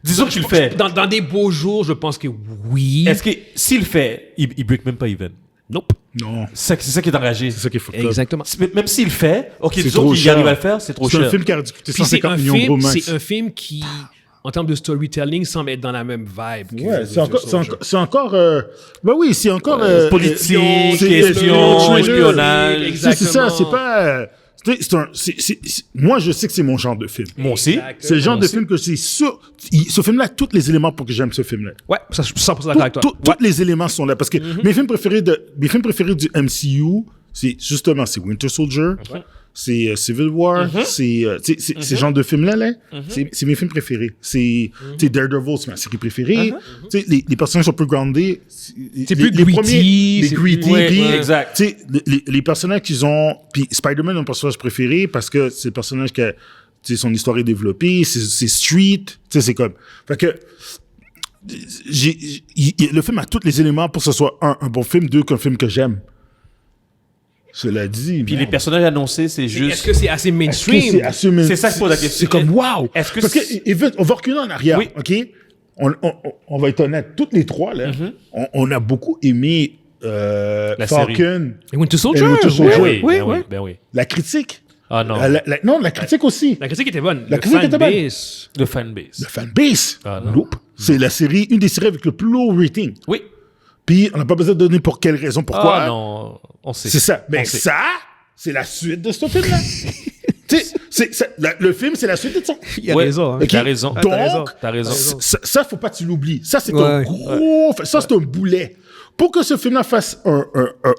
Disons que tu le fais. Dans des beaux jours, je pense que oui. Est-ce que s'il le fait, il break même pas even? Nope. Non, C'est ça qui est enragé. c'est ça qu'il faut faire. Exactement. Même s'il le fait, OK, C'est disons trop qu'il cher. arrive à le faire, c'est trop C'est cher. un film qui a dû coûter Puis c'est 150 un millions gros max. c'est un film qui, en termes de storytelling, semble être dans la même vibe. que Ouais, Winter Soldier. c'est encore ben oui, c'est encore politique, c'est- espion, c'est- espionnage. c'est ça, Exactement. c'est pas moi je sais que c'est mon genre de film. Moi aussi. C'est le genre Moi de aussi. film que c'est sûr ce film là a tous les éléments pour que j'aime ce film là. Ouais, ça, je suis 100% d'accord avec toi. Tous les éléments sont là parce que mes films préférés du MCU, c'est justement c'est Winter Soldier, c'est Civil War, c'est ce genre de films là, c'est mes films préférés. C'est Daredevil, c'est ma série préférée. Tu sais, les personnages sont plus groundés. C'est plus gritty, les c'est gritty, plus- ouais, puis, ouais. Exact. tu sais, les personnages qu'ils ont, puis Spider-Man est un personnage préféré parce que c'est le personnage que tu sais, son histoire est développée, c'est street, tu sais, c'est comme, fait que le film a tous les éléments pour que ce soit un bon film, deux qu'un film que j'aime. Cela dit, Puis merde. les personnages annoncés, c'est Est-ce juste... que c'est assez Est-ce que mainstream? c'est assumé? C'est ça que je pose la question. C'est comme wow. Est-ce que Parce que c'est- Evan, on va reculer en arrière, Oui. ok? On va être honnête, toutes les trois là, on a beaucoup aimé La Falcon, Et Winter Soldier? Et Winter Soldier. Oui, oui, oui. Ben oui. la critique. Ah non. Non, la critique aussi. La critique était bonne. La Le critique était bonne. fanbase. Le fanbase. Le fanbase. Ah, non. Nope. C'est la série, une des séries avec le plus low rating. Oui. Puis on n'a pas besoin de donner pour quelle raison, pourquoi. Ah non, on sait. C'est ça. Mais On sait. ça, c'est la suite de ce film-là. Tu sais, Le film, c'est la suite de ça. Il a raison. Hein. Ok. T'as raison. Donc, T'as raison. ça, faut pas que tu l'oublies. Ça, c'est un Ouais. gros... Ça, c'est un boulet. Pour que ce film-là fasse un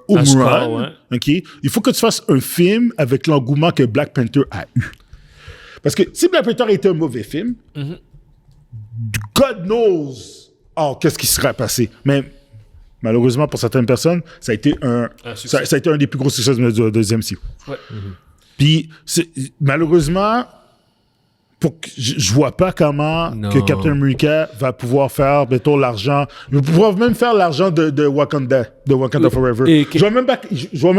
home score, run, ouais. ok, il faut que tu fasses un film avec l'engouement que Black Panther a eu. Parce que si Black Panther était un mauvais film, God knows qu'est-ce qui serait passé. Mais malheureusement, pour certaines personnes, ça a été succès. ça a été un des plus gros succès de deuxième cycle. Ouais. Puis, malheureusement, je vois pas comment Non. que Captain America va pouvoir faire, mettons, l'argent. Il va pouvoir même faire l'argent de Wakanda Forever. Et Je vois même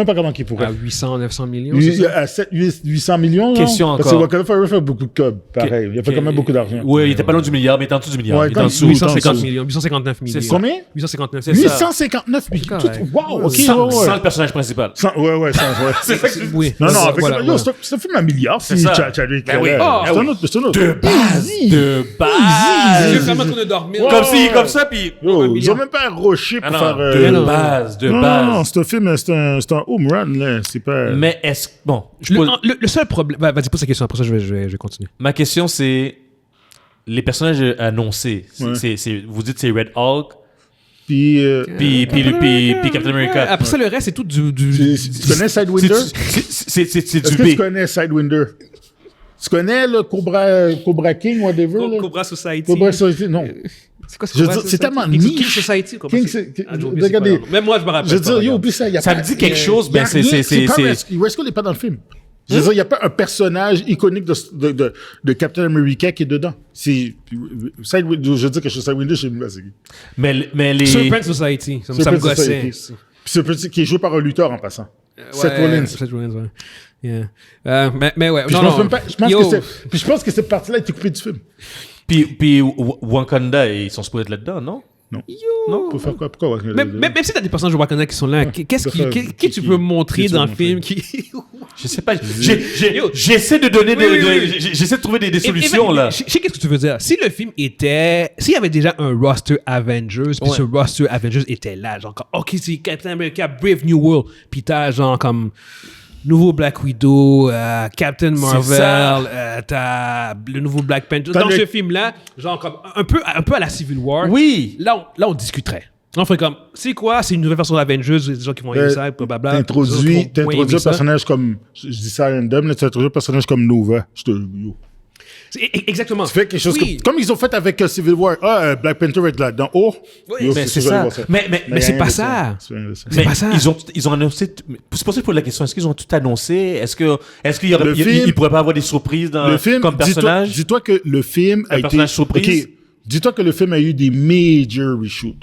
pas comment il pourrait. À 800, 900 millions, c'est Il y ça? a 800 millions. Question non? Parce que encore. Wakanda Forever fait beaucoup de cob, pareil. Il a fait quand même beaucoup d'argent. Oui, il était pas loin du milliard, mais il était en dessous du milliard. Ouais, il était en quand- dessous. 850 c'est- millions, 859 millions. C'est Combien? 859 C'est millions. ça. 859 millions. correct. Wow, ok. Sans, ouais, ouais. sans le personnage principal. Ouais. C'est ça que je Oui. Non, avec Voilà, yo, voilà. c'est un film à milliard. C'est ça. Chadwick. Ben oui. C'est Ah un oui. autre. C'est un autre. De base. Easy. De Je base. suis vraiment en train de dormir. Ouais. Comme ça, puis... Yo, ils ont même pas rushé pour Ah non, faire. de non. base, de Non, base. c'est un film, c'est un home run, là. C'est pas. Mais est-ce... Bon, je pose- Le seul problème... Vas-y, pose ta question. Après ça, je vais continuer. ma question, c'est... Les personnages annoncés, Ouais. vous dites c'est Red Hulk, Puis. puis Captain America. Après ça, le reste, c'est tout du... Tu connais Sidewinder? C'est Est-ce du que B. tu connais Sidewinder? Tu connais le Cobra King, whatever? là? Cobra Society. Cobra Society? Non. C'est quoi ce Je veux Cobra dire, c'est Society? tellement King niche. Society. Cobra King, Society. c'est- Ah, j'ai oublié, regardez. c'est pas grave. Même moi, je me rappelle. Je veux c'est pas dire, yo, grave. oublie ça. Ça me dit quelque chose, mais c'est... West Coast n'est pas dans le film. Je veux dire, il n'y a pas un personnage iconique de Captain America qui est dedans. Je veux dire que je suis Sidewinder, je sais pas c'est qui. Mais les... Serpent Society. Ça me Serpent gossait. Society. Puis c'est petit qui est joué par un lutteur en passant. Seth Rollins. Seth Rollins, ouais. Yeah. Mais ouais. Puis Non, je pense non. même pas. Yo. Puis je pense que cette partie-là a été coupée du film. Puis Wakanda, ils sont supposés être là-dedans, non? Non. Pour faire quoi? Pourquoi? Même si t'as des personnages de Wakanda qui sont là, qu'est-ce que tu peux montrer dans le film qui... Je sais pas. J'essaie de donner Oui. j'essaie de trouver des solutions, là. Je sais qu'est-ce que tu veux dire. Si le film était... S'il y avait déjà un roster Avengers, puis Ouais. ce roster Avengers était là, genre comme, OK, c'est Captain America, Brave New World, puis t'as genre comme... Nouveau Black Widow, Captain Marvel, ça. t'as le nouveau Black Panther. T'as Dans le- ce film-là, genre comme un peu à la Civil War. Oui. Là, on discuterait. On ferait comme, c'est quoi? C'est une nouvelle version d'Avengers, il y a des gens qui vont aimer ça, blablabla. T'introduis D'autres vont un aimer ça. personnage comme. Je dis ça random, là, tu introduis un personnage comme Nova. Yo. Exactement. Tu fais quelque chose Oui. comme ils ont fait avec Civil War. Black Panther est là-dedans. Oh! Oui, Yo, mais c'est sûr, ça. j'allais voir Mais c'est rien pas de ça. C'est rien de ça. C'est Mais pas ça. ils ont annoncé... C'est pour ça que je pose la question. Est-ce qu'ils ont tout annoncé? Est-ce qu'il y aurait... Le film- Il pourrait pas avoir des surprises Le film, comme personnage? dis-toi que le film a été. personnage surprise? Ok, dis-toi que le film a eu des major reshoots.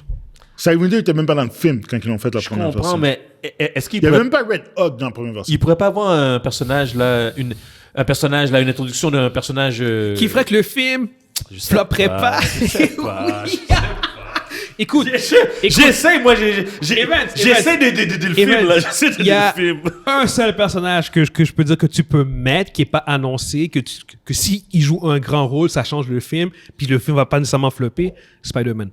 Sidewinder était même pas dans le film quand ils l'ont fait la Je première comprends, version. mais est-ce qu'il Il y avait pourrait... même pas Red Hawk dans la première version. Il pourrait pas avoir un personnage, là... une introduction d'un personnage... Qui ferait que le film je sais flopperait pas. Je sais pas. Oui. Écoute, J'essaie, moi, j'essaie de le film, Evans, là. J'essaie de il y a le film. un seul personnage que je peux dire que tu peux mettre, qui est pas annoncé, que si il joue un grand rôle, ça change le film, puis le film va pas nécessairement flopper, Spider-Man.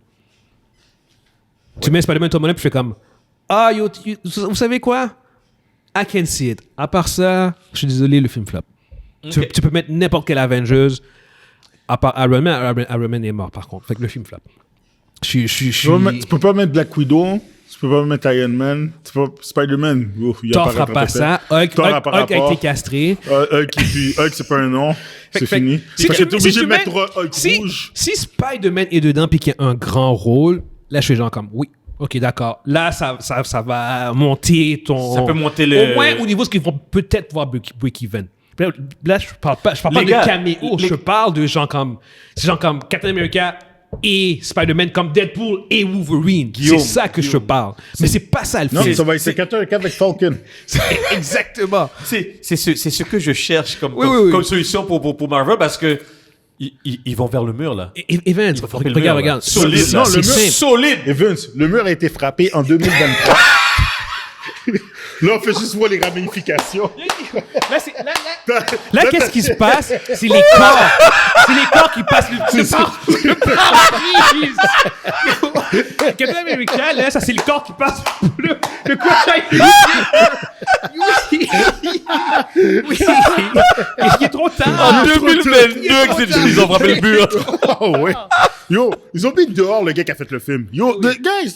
Tu mets Spider-Man Tom Holland, puis je fais comme, vous savez quoi? I can see it. À part ça, je suis désolé, le film flop. Ok. Tu peux mettre n'importe quel Avengers, à part Iron Man. Iron Man est mort, par contre. Fait que le film flop. Tu peux pas mettre Black Widow. Tu peux pas mettre Iron Man. Spider-Man. Thor fera pas ça. Hulk a été castré. Hulk, c'est pas un nom. C'est fini. Si Parce que t'es obligé tu de mettre mets- Hulk si, rouge. si Spider-Man est dedans puis qu'il y a un grand rôle, là, je fais genre comme, oui, ok, d'accord. Là, ça va monter ton... Ça peut monter le... Au moins, au niveau de ce qu'ils vont peut-être voir break-even. Là, je parle pas Les de gars, caméo, je parle de gens comme... C'est gens comme Captain America et Spider-Man, comme Deadpool et Wolverine. Guillaume, c'est ça que je parle. Mais c'est pas ça le Non, film. ça va être Captain America avec Falcon. Exactement. C'est ce que je cherche comme solution pour Marvel, parce que ils vont vers le mur, là. Evans, va frapper le mur, là. regarde. Solide, C'est là. Non, le mur- simple. Solide! Evans, le mur a été frappé en 2023. Là, on fait juste voir les ramifications. Là, qu'est-ce qui se passe? C'est les corps. C'est les corps qui passent le pare-brise. Captain America, là, ça c'est le corps qui passe. Le quoi, oui. Il est trop tard. En 2022, ils ont frappé le mur. Oh, ouais. Yo, ils ont mis dehors le gars qui a fait le film. Yo, the guys,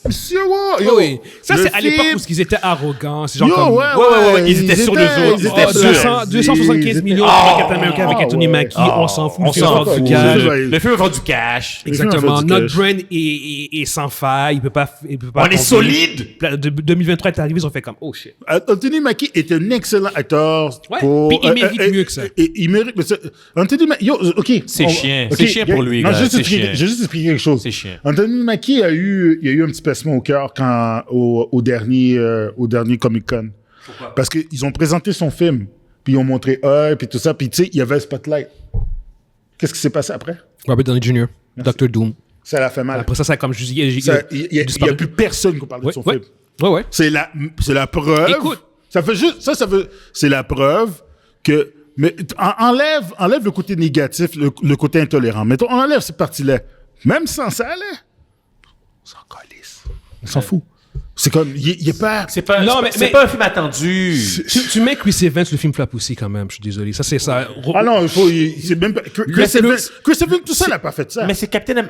monsieur, wow. Yo, Oui. Ça, le c'est à l'époque film- où ils étaient arrogants. C'est genre Yo, comme. Ouais, ils étaient sûrs d'eux autres. Ils étaient Oh, sûrs. 275 millions pour Captain America avec Anthony Mackie. On s'en fout. On le film s'en va faire fout. du cash. Le film va faire du cash. Exactement. du Notre cash. brand est sans faille. Il peut pas. On est solide. 2023 est arrivé, ils ont fait comme oh shit. Anthony Mackie est un excellent acteur. Ouais, pour, puis il mérite mieux que ça. Il mérite. Mais Anthony Mackie, yo, ok. C'est chiant. ok, C'est chiant pour lui, Non, gars. juste C'est expliquer- chiant. j'ai juste expliqué quelque chose. C'est chiant. Anthony Mackie il a eu un petit pincement au cœur au dernier Comic-Con. Pourquoi? Parce qu'ils ont présenté son film, puis ils ont montré puis tout ça, puis tu sais, il y avait un spotlight. Qu'est-ce qui s'est passé après? Robert Downey Jr., Dr. Doom. Ça l'a fait mal. Après ça, comme je dis, Il n'y a plus personne qui parle de son film. Ouais. C'est la preuve. Écoute. C'est la preuve que, mais enlève le côté négatif, le côté intolérant. Mettons, on enlève cette partie-là. Même sans ça, là, on s'en calisse. On s'en fout. C'est comme, il est pas. C'est pas, Non, c'est mais- pas un film attendu. Tu mets Chris Evans, le film flop aussi quand même, je suis désolé. Ça, c'est ça. Ah non, c'est même pas. Chris Evans, tout ça n'a pas fait ça. Mais c'est Captain.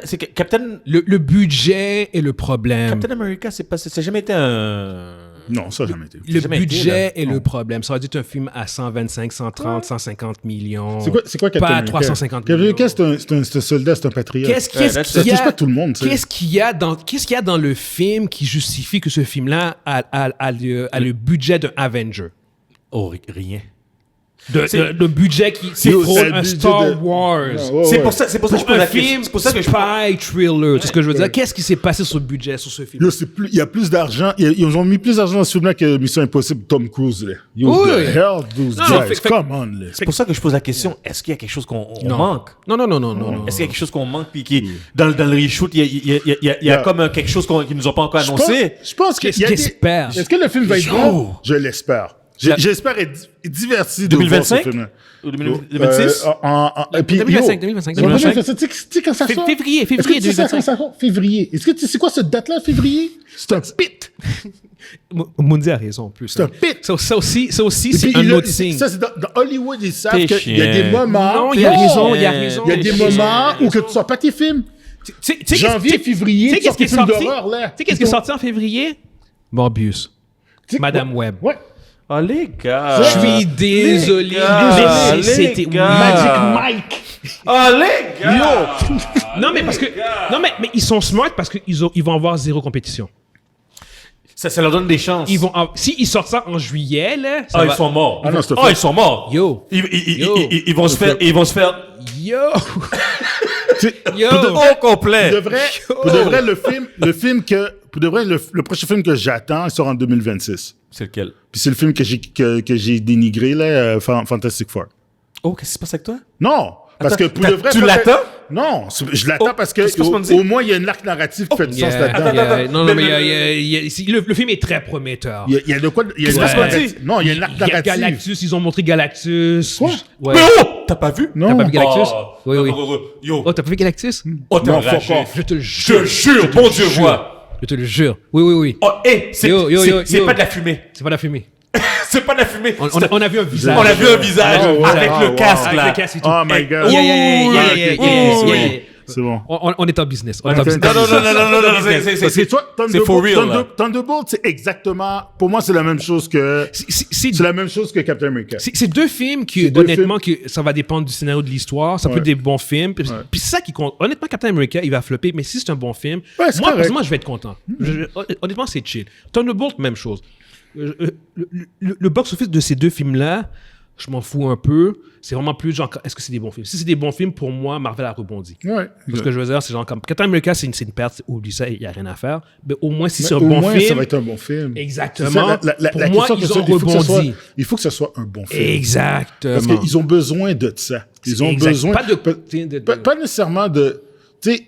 Le budget est le problème. Captain America, c'est jamais été un. Non, ça n'a jamais été. Le jamais été, budget là. est le problème. Ça aurait dû être un film à 125, 130, 150 millions. C'est quoi Captain Pas à America? 350 Captain millions. America, c'est un soldat, c'est un patriote. Qu'est-ce Ça qu'il y touche a pas tout le monde, tu sais. Qu'est-ce qu'il y a dans le film qui justifie que ce film-là a le budget d'un Avenger? Oh, rien. Le budget qui c'est Yo, pour c'est le un budget Star de- Wars. Ouais, C'est ouais. pour ça que je pose Un la question. film C'est pour ça que je spy thriller. C'est ce que je veux dire. Qu'est-ce qui s'est passé sur le budget sur ce film? Yo, il y a plus d'argent. Ils ont mis plus d'argent dans ce film-là que Mission Impossible Tom Cruise. Là. Yo, Oui. the hell, those Non, guys. Come on, là. C'est pour ça que je pose la question. Est-ce qu'il y a quelque chose qu'on manque? Non. Est-ce qu'il y a quelque chose qu'on manque puis qui dans le reshoot il y a comme quelque chose qu'ils nous ont pas encore annoncé? Je pense que. J'espère. Est-ce que le film va être Yo. bon? Je l'espère. J'espère être diverti de 2025? voir ce film-là. Ou 2026? Et puis, 2025, yo, 2025. 2025. Tu sais quand ça sort? Février Est-ce que tu sais 2025. quand ça sort? Février. Est-ce que tu sais quoi cette date-là, février? C'est un pit. Mundi a raison en plus. C'est un pit. Ça aussi, Et c'est puis, un autre signe. Ça, c'est dans Hollywood, ils savent T'es qu'il y a des chien. moments. Non, il y a raison, il y a raison. Il y a des moments où que tu sors pas tes films. Janvier, février, tu sais tu sors qu'est-ce qui tes est films sorti? d'horreur, là. Tu sais qu'est-ce qui est sorti en février? Morbius. Tu sais- Madame Web. Ouais. Oh, les gars. Je suis désolé. gars, mais les c'était gars. Magic Mike. Oh, les gars. Non, mais parce que. Non, mais ils sont smart parce qu'ils vont avoir zéro compétition. Ça leur donne des chances. Si ils sortent ça en juillet, là. ça Ah, va- ils sont morts. Ah non, c'est Ah, ils sont morts. Yo. Ils vont se faire Yo. Yo. au complet. Pour de vrai, le prochain film que j'attends, il sort en 2026. C'est lequel? Puis c'est le film que j'ai dénigré, là, Fantastic Four. Oh, qu'est-ce qui se passe avec toi? Non! Parce Attends, que pour de vrai. tu l'attends? Non, je l'attends Oh, parce que qu'est-ce que tu me dis? au moins, il y a une arc narrative qui fait du sens là-dedans. attends. Non, mais le film est très prometteur. Il y a de quoi. Il y a une Qu'est-ce arc qu'on narrative. dit? Non, il y a une arc Il y a narrative. Galactus, ils ont montré Galactus. Quoi? Ouais. Mais oh! T'as pas vu? Non. T'as pas vu Galactus? Oh, Oui, oui. Yo. Oh, t'as pas vu Galactus? Oh, t'es Non, enragé. fuck off. Je te le Je jure. te jure, bon Dieu voit. Je te le jure. Oui. Oh, hey, c'est Yo, pas de la fumée. C'est pas la fumée. C'est pas de la fumée. On a vu un visage. On a vu un visage Oh, ouais. avec le Oh, casque, wow. là. Avec le casque et tout. Oh my god. Yeah. C'est bon. On est en business. On est On en est en business. business. Parce que toi, c'est for real, là. Thunderbolt, c'est exactement. Pour moi, c'est la même chose que. C'est la même chose que Captain America. C'est deux films qui, C'est deux honnêtement, que ça va dépendre du scénario de l'histoire. Ça peut Ouais. être des bons films. Puis c'est ça qui compte. Honnêtement, Captain America, il va flopper, mais si c'est un bon film, Ouais, c'est moi, correct. personnellement, je vais être content. Honnêtement, c'est chill. Thunderbolt, même chose. Le box-office de ces deux films-là, je m'en fous un peu. C'est vraiment plus genre, est-ce que c'est des bons films? Si c'est des bons films, pour moi, Marvel a rebondi. Ouais. Ce que je veux dire, c'est genre comme Captain America, c'est une perte, oublie ça, il n'y a rien à faire. Mais au moins, si c'est un Au bon moins, film. ça va être un bon film. Exactement. C'est ça, Pour moi, question, ils c'est ont il faut que ça soit- rebondi. Il faut que ce soit un bon film. Exactement. Parce qu'ils ont besoin de ça. Ils ont Exact. besoin. Pas de- Pas nécessairement de. Tu sais,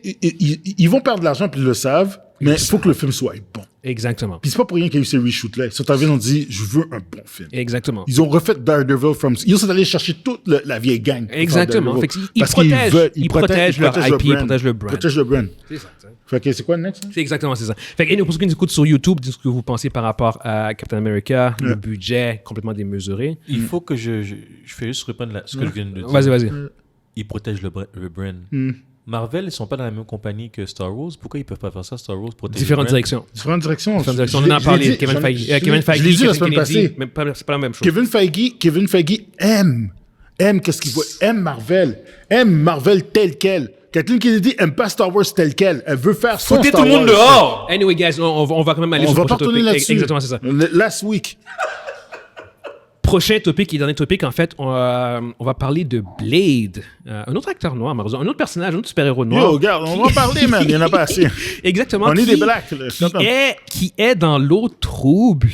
ils vont perdre de l'argent, puis ils le savent. Mais il faut que le film soit bon. Exactement. Puis c'est pas pour rien qu'il y a eu ces reshoots-là. Ils sont arrivés et ont dit, je veux un bon film. Exactement. Ils ont refait Daredevil from... Ils sont allés chercher toute la vieille gang. Exactement. Fait qu'ils Parce qu'ils veulent... ils protègent leur IP, ils protègent le brand. Ils protègent le brand. C'est ça. Fait que c'est quoi le next? C'est exactement ça. Fait que, pour ceux qui nous écoutent sur YouTube, dites ce que vous pensez par rapport à Captain America, le budget complètement démesuré. Il faut que je fais juste reprendre ce que je viens de dire. Vas-y. Ils protègent le brand. Marvel, ils sont pas dans la même compagnie que Star Wars. Pourquoi ils peuvent pas faire ça? Star Wars protège Différentes directions. Différentes directions. On en a parlé. Kevin Feige. Je l'ai dit la semaine passée. C'est pas la même chose. Kevin Feige aime qu'est-ce qu'il voit. Aime Marvel tel quel. Kathleen Kennedy aime pas Star Wars tel quel. Elle veut faire son Foutez Star tout le monde Wars. dehors! Anyway, guys, on va quand même aller On sur va le pas prochain retourner topic. là-dessus. Exactement, c'est ça. Last week. Prochain topic et dernier topic, en fait, on va parler de Blade. Un autre acteur noir, malheureusement. Un autre personnage, un autre super-héros noir. Yo, regarde, on va en parler, man. Il y en a pas assez. Exactement. On est des blacks. Là. Qui est dans l'eau trouble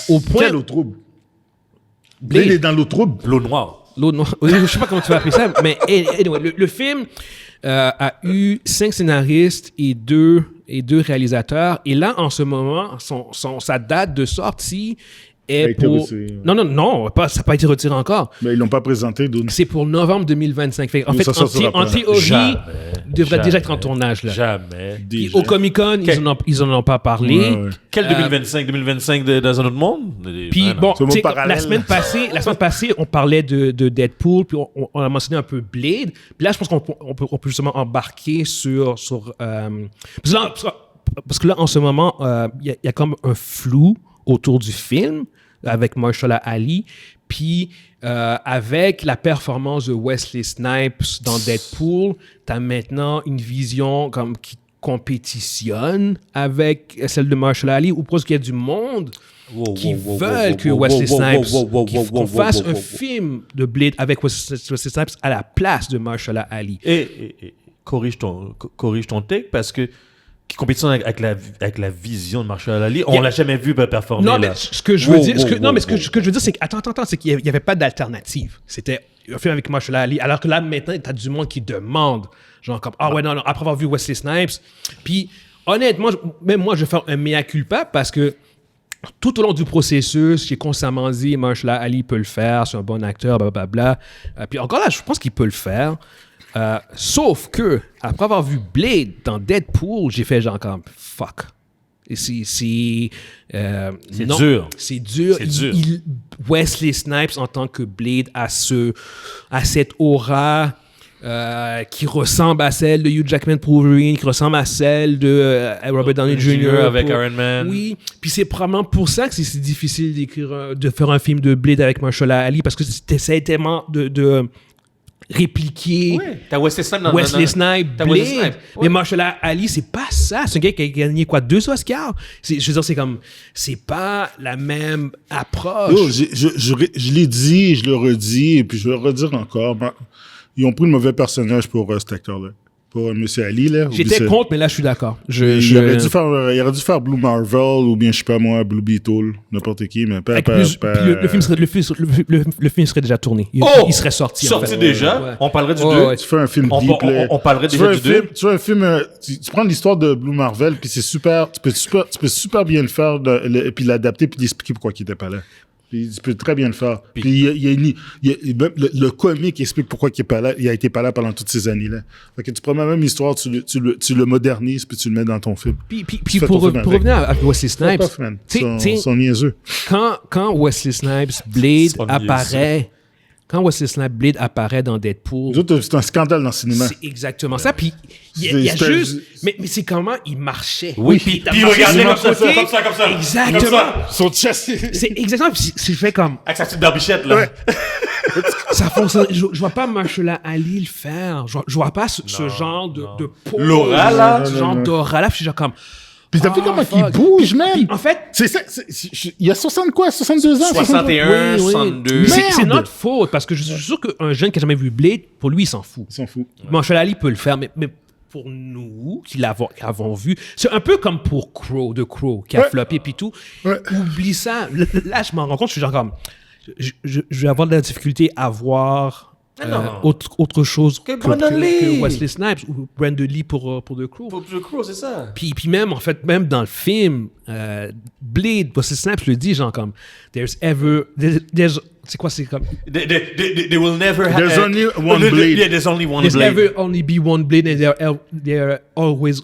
au point... Quelle eau trouble? Blade est dans l'eau trouble. L'eau noire. L'eau noire. Je sais pas comment tu vas appeler ça, mais anyway, le film a eu 5 scénaristes et 2 réalisateurs. Et là, en ce moment, sa date de sortie est pour... Non, ça n'a pas été retiré encore. Mais ils l'ont pas présenté, donc. C'est pour novembre 2025. En fait, en théorie, il devrait déjà être en tournage. Là. Jamais. Puis au Comic-Con, ils en ont pas parlé. Ouais. Quel 2025? 2025 dans un autre monde? Puis bon, C'est mon parallèle. la semaine passée, on parlait de Deadpool, puis on a mentionné un peu Blade. Puis là, je pense qu'on peut justement embarquer sur parce que là, en ce moment, il y a comme un flou autour du film avec Mahershala Ali, puis avec la performance de Wesley Snipes dans Deadpool, tu as maintenant une vision comme qui compétitionne avec celle de Mahershala Ali, ou presque qu'il y a du monde qui veulent que Wesley Snipes, qu'on fasse un film de Blade avec Wesley Snipes à la place de Mahershala Ali. Et corrige ton take, parce que qui compétition avec la vision de Mahershala Ali, on l'a jamais vu performer. Non, là. mais ce que je veux dire, ce que je veux dire, c'est que attends, c'est qu'il n'y avait pas d'alternative. C'était un film avec Mahershala Ali, alors que là maintenant, t'as du monde qui demande, genre comme non, après avoir vu Wesley Snipes. Puis honnêtement, même moi, je vais faire un mea culpa parce que tout au long du processus, j'ai constamment dit Mahershala Ali peut le faire, c'est un bon acteur, blablabla. Puis encore là, je pense qu'il peut le faire. Sauf que, après avoir vu Blade dans Deadpool, j'ai fait genre comme fuck. C'est dur. C'est dur. Wesley Snipes, en tant que Blade, a cette aura qui ressemble à celle de Hugh Jackman pour Wolverine, qui ressemble à celle de Robert Downey Jr. avec Iron Man. Oui, puis c'est probablement pour ça que c'est difficile de faire un film de Blade avec Mahershala Ali, parce que c'est tellement de répliquer T'as Wesley Snipes Blade. Mais Mahershala Ali, c'est pas ça. C'est un gars qui a gagné 2 Oscars. Je veux dire, c'est pas la même approche. Yo, je l'ai dit, je le redis, et puis je vais le redire encore. Ils ont pris le mauvais personnage pour cet acteur-là. Pour M. Ali, là. J'étais contre, mais là, je suis d'accord. Il aurait dû faire Blue Marvel, ou bien, je sais pas moi, Blue Beetle, n'importe qui, mais pas... Le film serait déjà tourné. Il serait sorti, en fait. Sorti déjà? Ouais. On parlerait du 2? Ouais. Tu fais un film deep, on parlerait déjà du 2? Tu fais un film... Tu prends l'histoire de Blue Marvel, puis c'est super... Tu peux super bien le faire, puis l'adapter, puis l'expliquer pourquoi il était pas là. Puis tu peux très bien le faire. Puis le comique explique pourquoi il a été pas là pendant toutes ces années-là. Fait que tu prends la même histoire, tu le modernises, puis tu le mets dans ton film. Puis pour revenir à Wesley Snipes, son niaiseux. Quand Wesley Snipes Blade apparaît... Quand Wesley Snipes Blade apparaît dans Deadpool... C'est un scandale dans le cinéma. C'est exactement ça. Puis il y a juste... Mais c'est comment il marchait. Oui, puis il regardait comme ça. Exactement. Son chest. C'est exactement... C'est fait comme... Avec sa petite barbichette, là. Ouais. Ça fonctionne. Je vois pas Mahershala Ali le faire. Je vois pas ce genre de pose. L'aura, là. Ce genre d'aura, là. Puis je suis genre comme... Puis t'as vu comment il bouge, man? En fait... Il y a 62 ans? 61, 62. C'est notre faute, parce que je suis sûr qu'un jeune qui n'a jamais vu Blade, pour lui, il s'en fout. Il s'en fout. Mahershala Ali peut le faire, mais pour nous, qui l'avons vu, c'est un peu comme pour Crow, qui a floppé puis tout. Ouais. Oublie ça. Là, je m'en rends compte, je suis genre comme... Je vais avoir de la difficulté à voir autre chose Que Brandon Lee. que Wesley Snipes ou Brandon Lee pour The Crew. Pour The Crew, c'est ça. Puis même, en fait, même dans le film, Blade, Wesley Snipes le dit, genre comme, c'est quoi, c'est comme... They will never have... There's only one blade. Yeah, there's only one There's blade. never only be one blade and there always...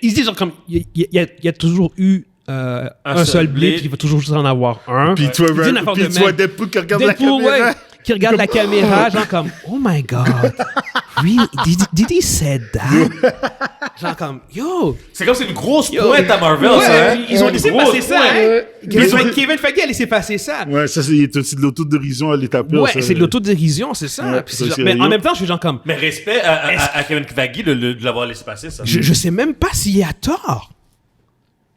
ils disent genre comme, il y a toujours eu un seul blade, puis il va toujours juste en avoir un. Puis tu vois Deadpool qui regarde Deadpool, la caméra. ouais, qui regarde la caméra, genre comme, oh my god, really? Did he say that? Genre comme, yo. C'est comme c'est une grosse pointe à Marvel, Ouais, ça. Hein? ils ont laissé Une passer grosse ça. pointe. Hein? Kevin Feige a laissé passer ça. Ouais, ça, c'est aussi de l'autodérision à l'état pur. Ouais, ça. c'est de l'autodérision, c'est ça. Ouais, Puis c'est genre- sérieux. mais en même temps, je suis genre comme, Mais respect à Kevin Feige de l'avoir laissé passer, ça. je sais même pas s'il a tort.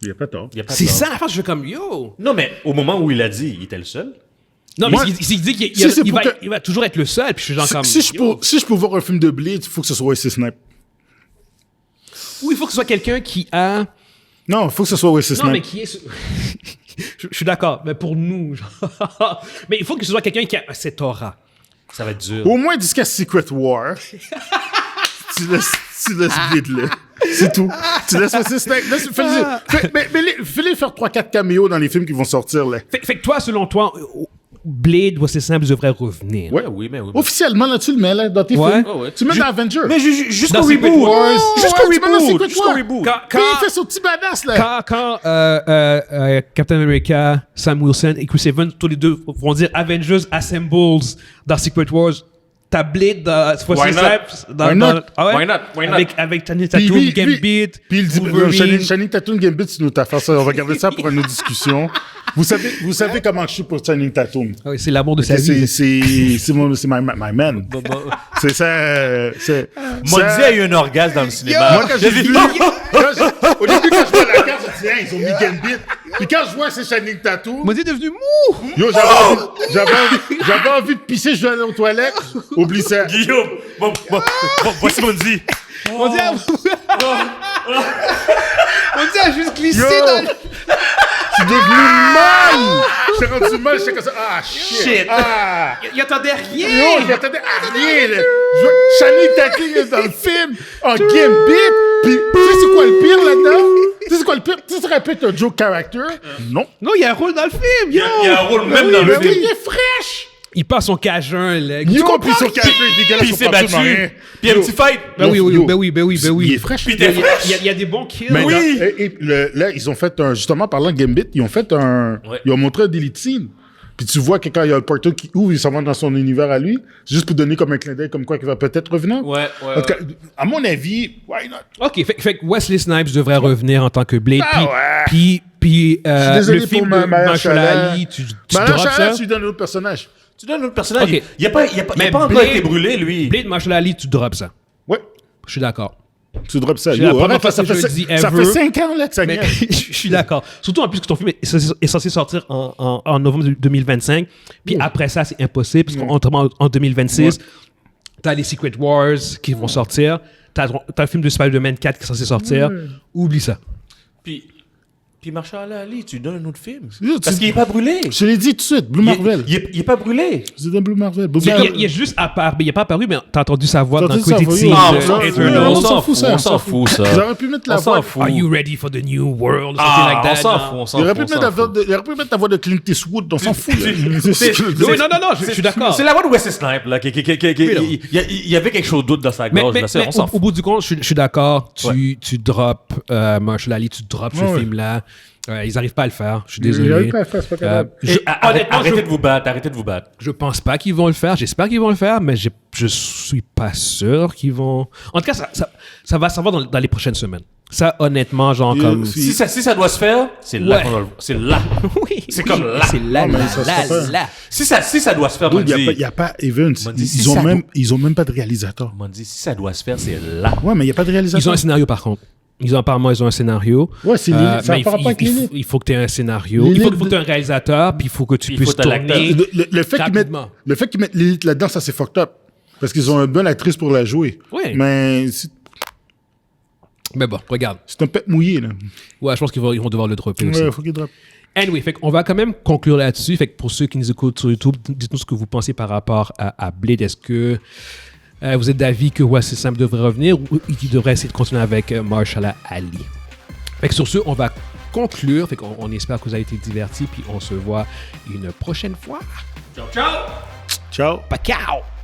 Il n'y a pas tort. Y a pas de C'est tort. ça la fin, je fais comme, yo. Non, mais au moment où il a dit, il était le seul. Non, Moi, mais il dit qu'il si c'est il pour va, que- il va toujours être le seul, puis je suis genre comme, Si je peux voir un film de Blade, il faut que ce soit Wesley Snipes. ou il faut que ce soit quelqu'un qui a... Non, il faut que ce soit Wesley Non, mais Snipes. qui est... je suis d'accord, mais pour nous, genre... mais il faut que ce soit quelqu'un qui a cette aura. Ça va être dur. Au moins jusqu'à Secret War. tu laisses Blade là. C'est tout. Tu laisses Wesley Snipes. Fais-les faire 3-4 caméos dans les films qui vont sortir là. Fait que toi, selon toi, Blade, Wesley Snipes devrait revenir. Ouais. Oui, mais oui. Officiellement, là, tu le mets là, dans tes Ouais. films. Ouais, ouais. Tu le mets dans Avengers. Mais jusqu'au Dans Secret reboot. Wars. Jusqu'au Ouais, tu mets dans reboot. Secret Jusqu'au Wars. reboot. Puis il fait son petit badass là. Quand Captain America, Sam Wilson et Chris Evans, tous les deux vont dire Avengers Assembles dans Secret Wars, t'as Blade dans Wesley Why not? Snipes dans... Why not? Ah ouais? Why not? Why not? Avec Channing Puis Tatum, lui- Gambit, Puis il dit, Wolverine. Channing Tatum Gambit, c'est notre affaire, ça. On va garder ça pour une autre discussion. Vous savez comment je suis pour Channing Tatum. Ah oui, c'est l'amour de sa vie. C'est my man. C'est ça. Mondi a eu un orgasme dans le cinéma. Moi, quand j'ai vu, au début, quand je vois la carte, je me dis, ils ont mis Gambit. Puis quand je vois que c'est Channing Tatum, Mondi est devenu mou! yo, j'avais envie de pisser, je vais aller aux toilettes. Oublie ça. Guillaume, voici Mondi. Mondi a juste glissé Yo. dans le... Je suis devenu mal. Je suis rendu mal, j'étais comme ça. Ah, shit. Ah. Il attendait rien! Yo, j'attendais à rien, là. Channing Tatum est dans le film, en Gambit. Puis, tu sais c'est quoi le pire là-dedans? Tu sais c'est quoi le pire? Tu sais, ça répète un joke character? Non. Non, il y a un rôle dans le film, Il y a un rôle même dans Mais le oui, film. il est fraîche. Il passe son cajun, là. Yo, puis son café est dégueulasse. Puis il s'est battu. Puis un petit fight. Ben oui, Yo. ben oui. Il est fraîche. Puis t'es fraîche. Il y a des bons kills. Mais Oui. là, ils ont fait un... Justement, parlant de Gambit, ils ont fait un... Ouais. Ils ont montré un delete scene. Puis tu vois que quand il y a le portal qui ouvre, il s'en va dans son univers à lui. C'est juste pour donner comme un clin d'œil, comme quoi qu'il va peut-être revenir. Ouais. En tout cas, à mon avis, why not? OK, fait que Wesley Snipes devrait revenir en tant que Blade. Ah ouais. Puis désolé le film pour de Mahershala Mahershala Ali, tu Mahershala, drops ça? tu lui donnes un autre personnage. Tu donnes un autre personnage. Ok. Il a pas Mais encore Blade- été brûlé, lui. Blade Mahershala Ali, tu drops ça. Ouais. Je suis d'accord. Tu drops ça. C'est la Yo, première arrête, fois ça que je fait, le dis ça ever. fait 5 ans là, que ça Mais niaise. je suis d'accord. Surtout en plus que ton film est censé sortir en novembre 2025. Puis après ça, c'est impossible parce qu'en 2026, t'as les Secret Wars qui vont sortir. T'as le film de Spider-Man 4 qui est censé sortir. Oublie ça. Puis Mahershala Ali, tu lui donnes un autre film. Yo, Parce qu'il est pas brûlé. Je te l'ai dit tout de suite, Blue Marvel. Il est pas brûlé. C'est dans Blue Marvel. Blue Il est juste apparu. Il n'est pas apparu, mais t'as entendu sa voix T'as dans entendu sa Critic voix, Scene oui. Ah, de on s'en fout. Eternals. On s'en fout, ça. On s'en fout, ça. Ils auraient pu mettre la On s'en voix. fout. Are you ready for the new world? Or something Ah, like on that. s'en non? fout, on s'en Il aurait fout. pu mettre ta voix de Clint Eastwood, on s'en fout. là. Oui, non, je suis d'accord. C'est la voix de Wesley Snipes, là. Il y avait quelque chose d'autre dans sa Mais, gorge, là. On s'en au fout. bout du compte, je suis d'accord. Tu drops Mahershala Ali, tu drops ce Ouais. film-là. Ils n'arrivent pas à le faire. Je suis Ils désolé. arrivent pas à faire, c'est pas capable. Arrêtez de vous battre, arrêtez de vous battre. Je pense pas qu'ils vont le faire. J'espère qu'ils vont le faire, mais je suis pas sûr qu'ils vont. En tout cas, ça va s'en dans les prochaines semaines. Ça, honnêtement, genre Et comme. si- Si ça doit se faire, c'est là Ouais. qu'on va le voir. C'est là. Oui, C'est comme là. C'est là, Non, mais là, ça se fait pas. là. Si ça doit se faire, Il Mondi. n'y a pas Evans. Mondi, si Ils ça ont même pas de réalisateur. Mondi, si ça doit se faire, c'est là. Ouais, mais il n'y a pas de Ils ont réalisateur. un scénario, par contre. Apparemment, ils ont un scénario. Ouais, c'est Lilith. Ça mais n'a pas rapport avec Lilith. il faut que tu aies un scénario. Lilith Il faut que tu aies un réalisateur, puis il faut que tu Puis il puisses faut que t'aies l'acteur. tourner. Le fait rapidement. qu'ils mettent Lilith là-dedans, ça c'est fucked up. Parce qu'ils ont une bonne actrice pour la jouer. Ouais. Mais Mais bon, regarde. c'est un pet mouillé, là. Ouais, je pense qu'ils vont devoir le dropper aussi. Ouais, faut qu'il drop. Anyway, fait qu'on va quand même conclure là-dessus. Fait que pour ceux qui nous écoutent sur YouTube, dites-nous ce que vous pensez par rapport à Blade. Est-ce que vous êtes d'avis que Wesley Snipes devrait revenir ou qu'il devrait essayer de continuer avec Mahershala Ali? Fait que sur ce, on va conclure. Fait qu'on espère que vous avez été divertis. Puis on se voit une prochaine fois. Ciao, ciao! Ciao! Pacao!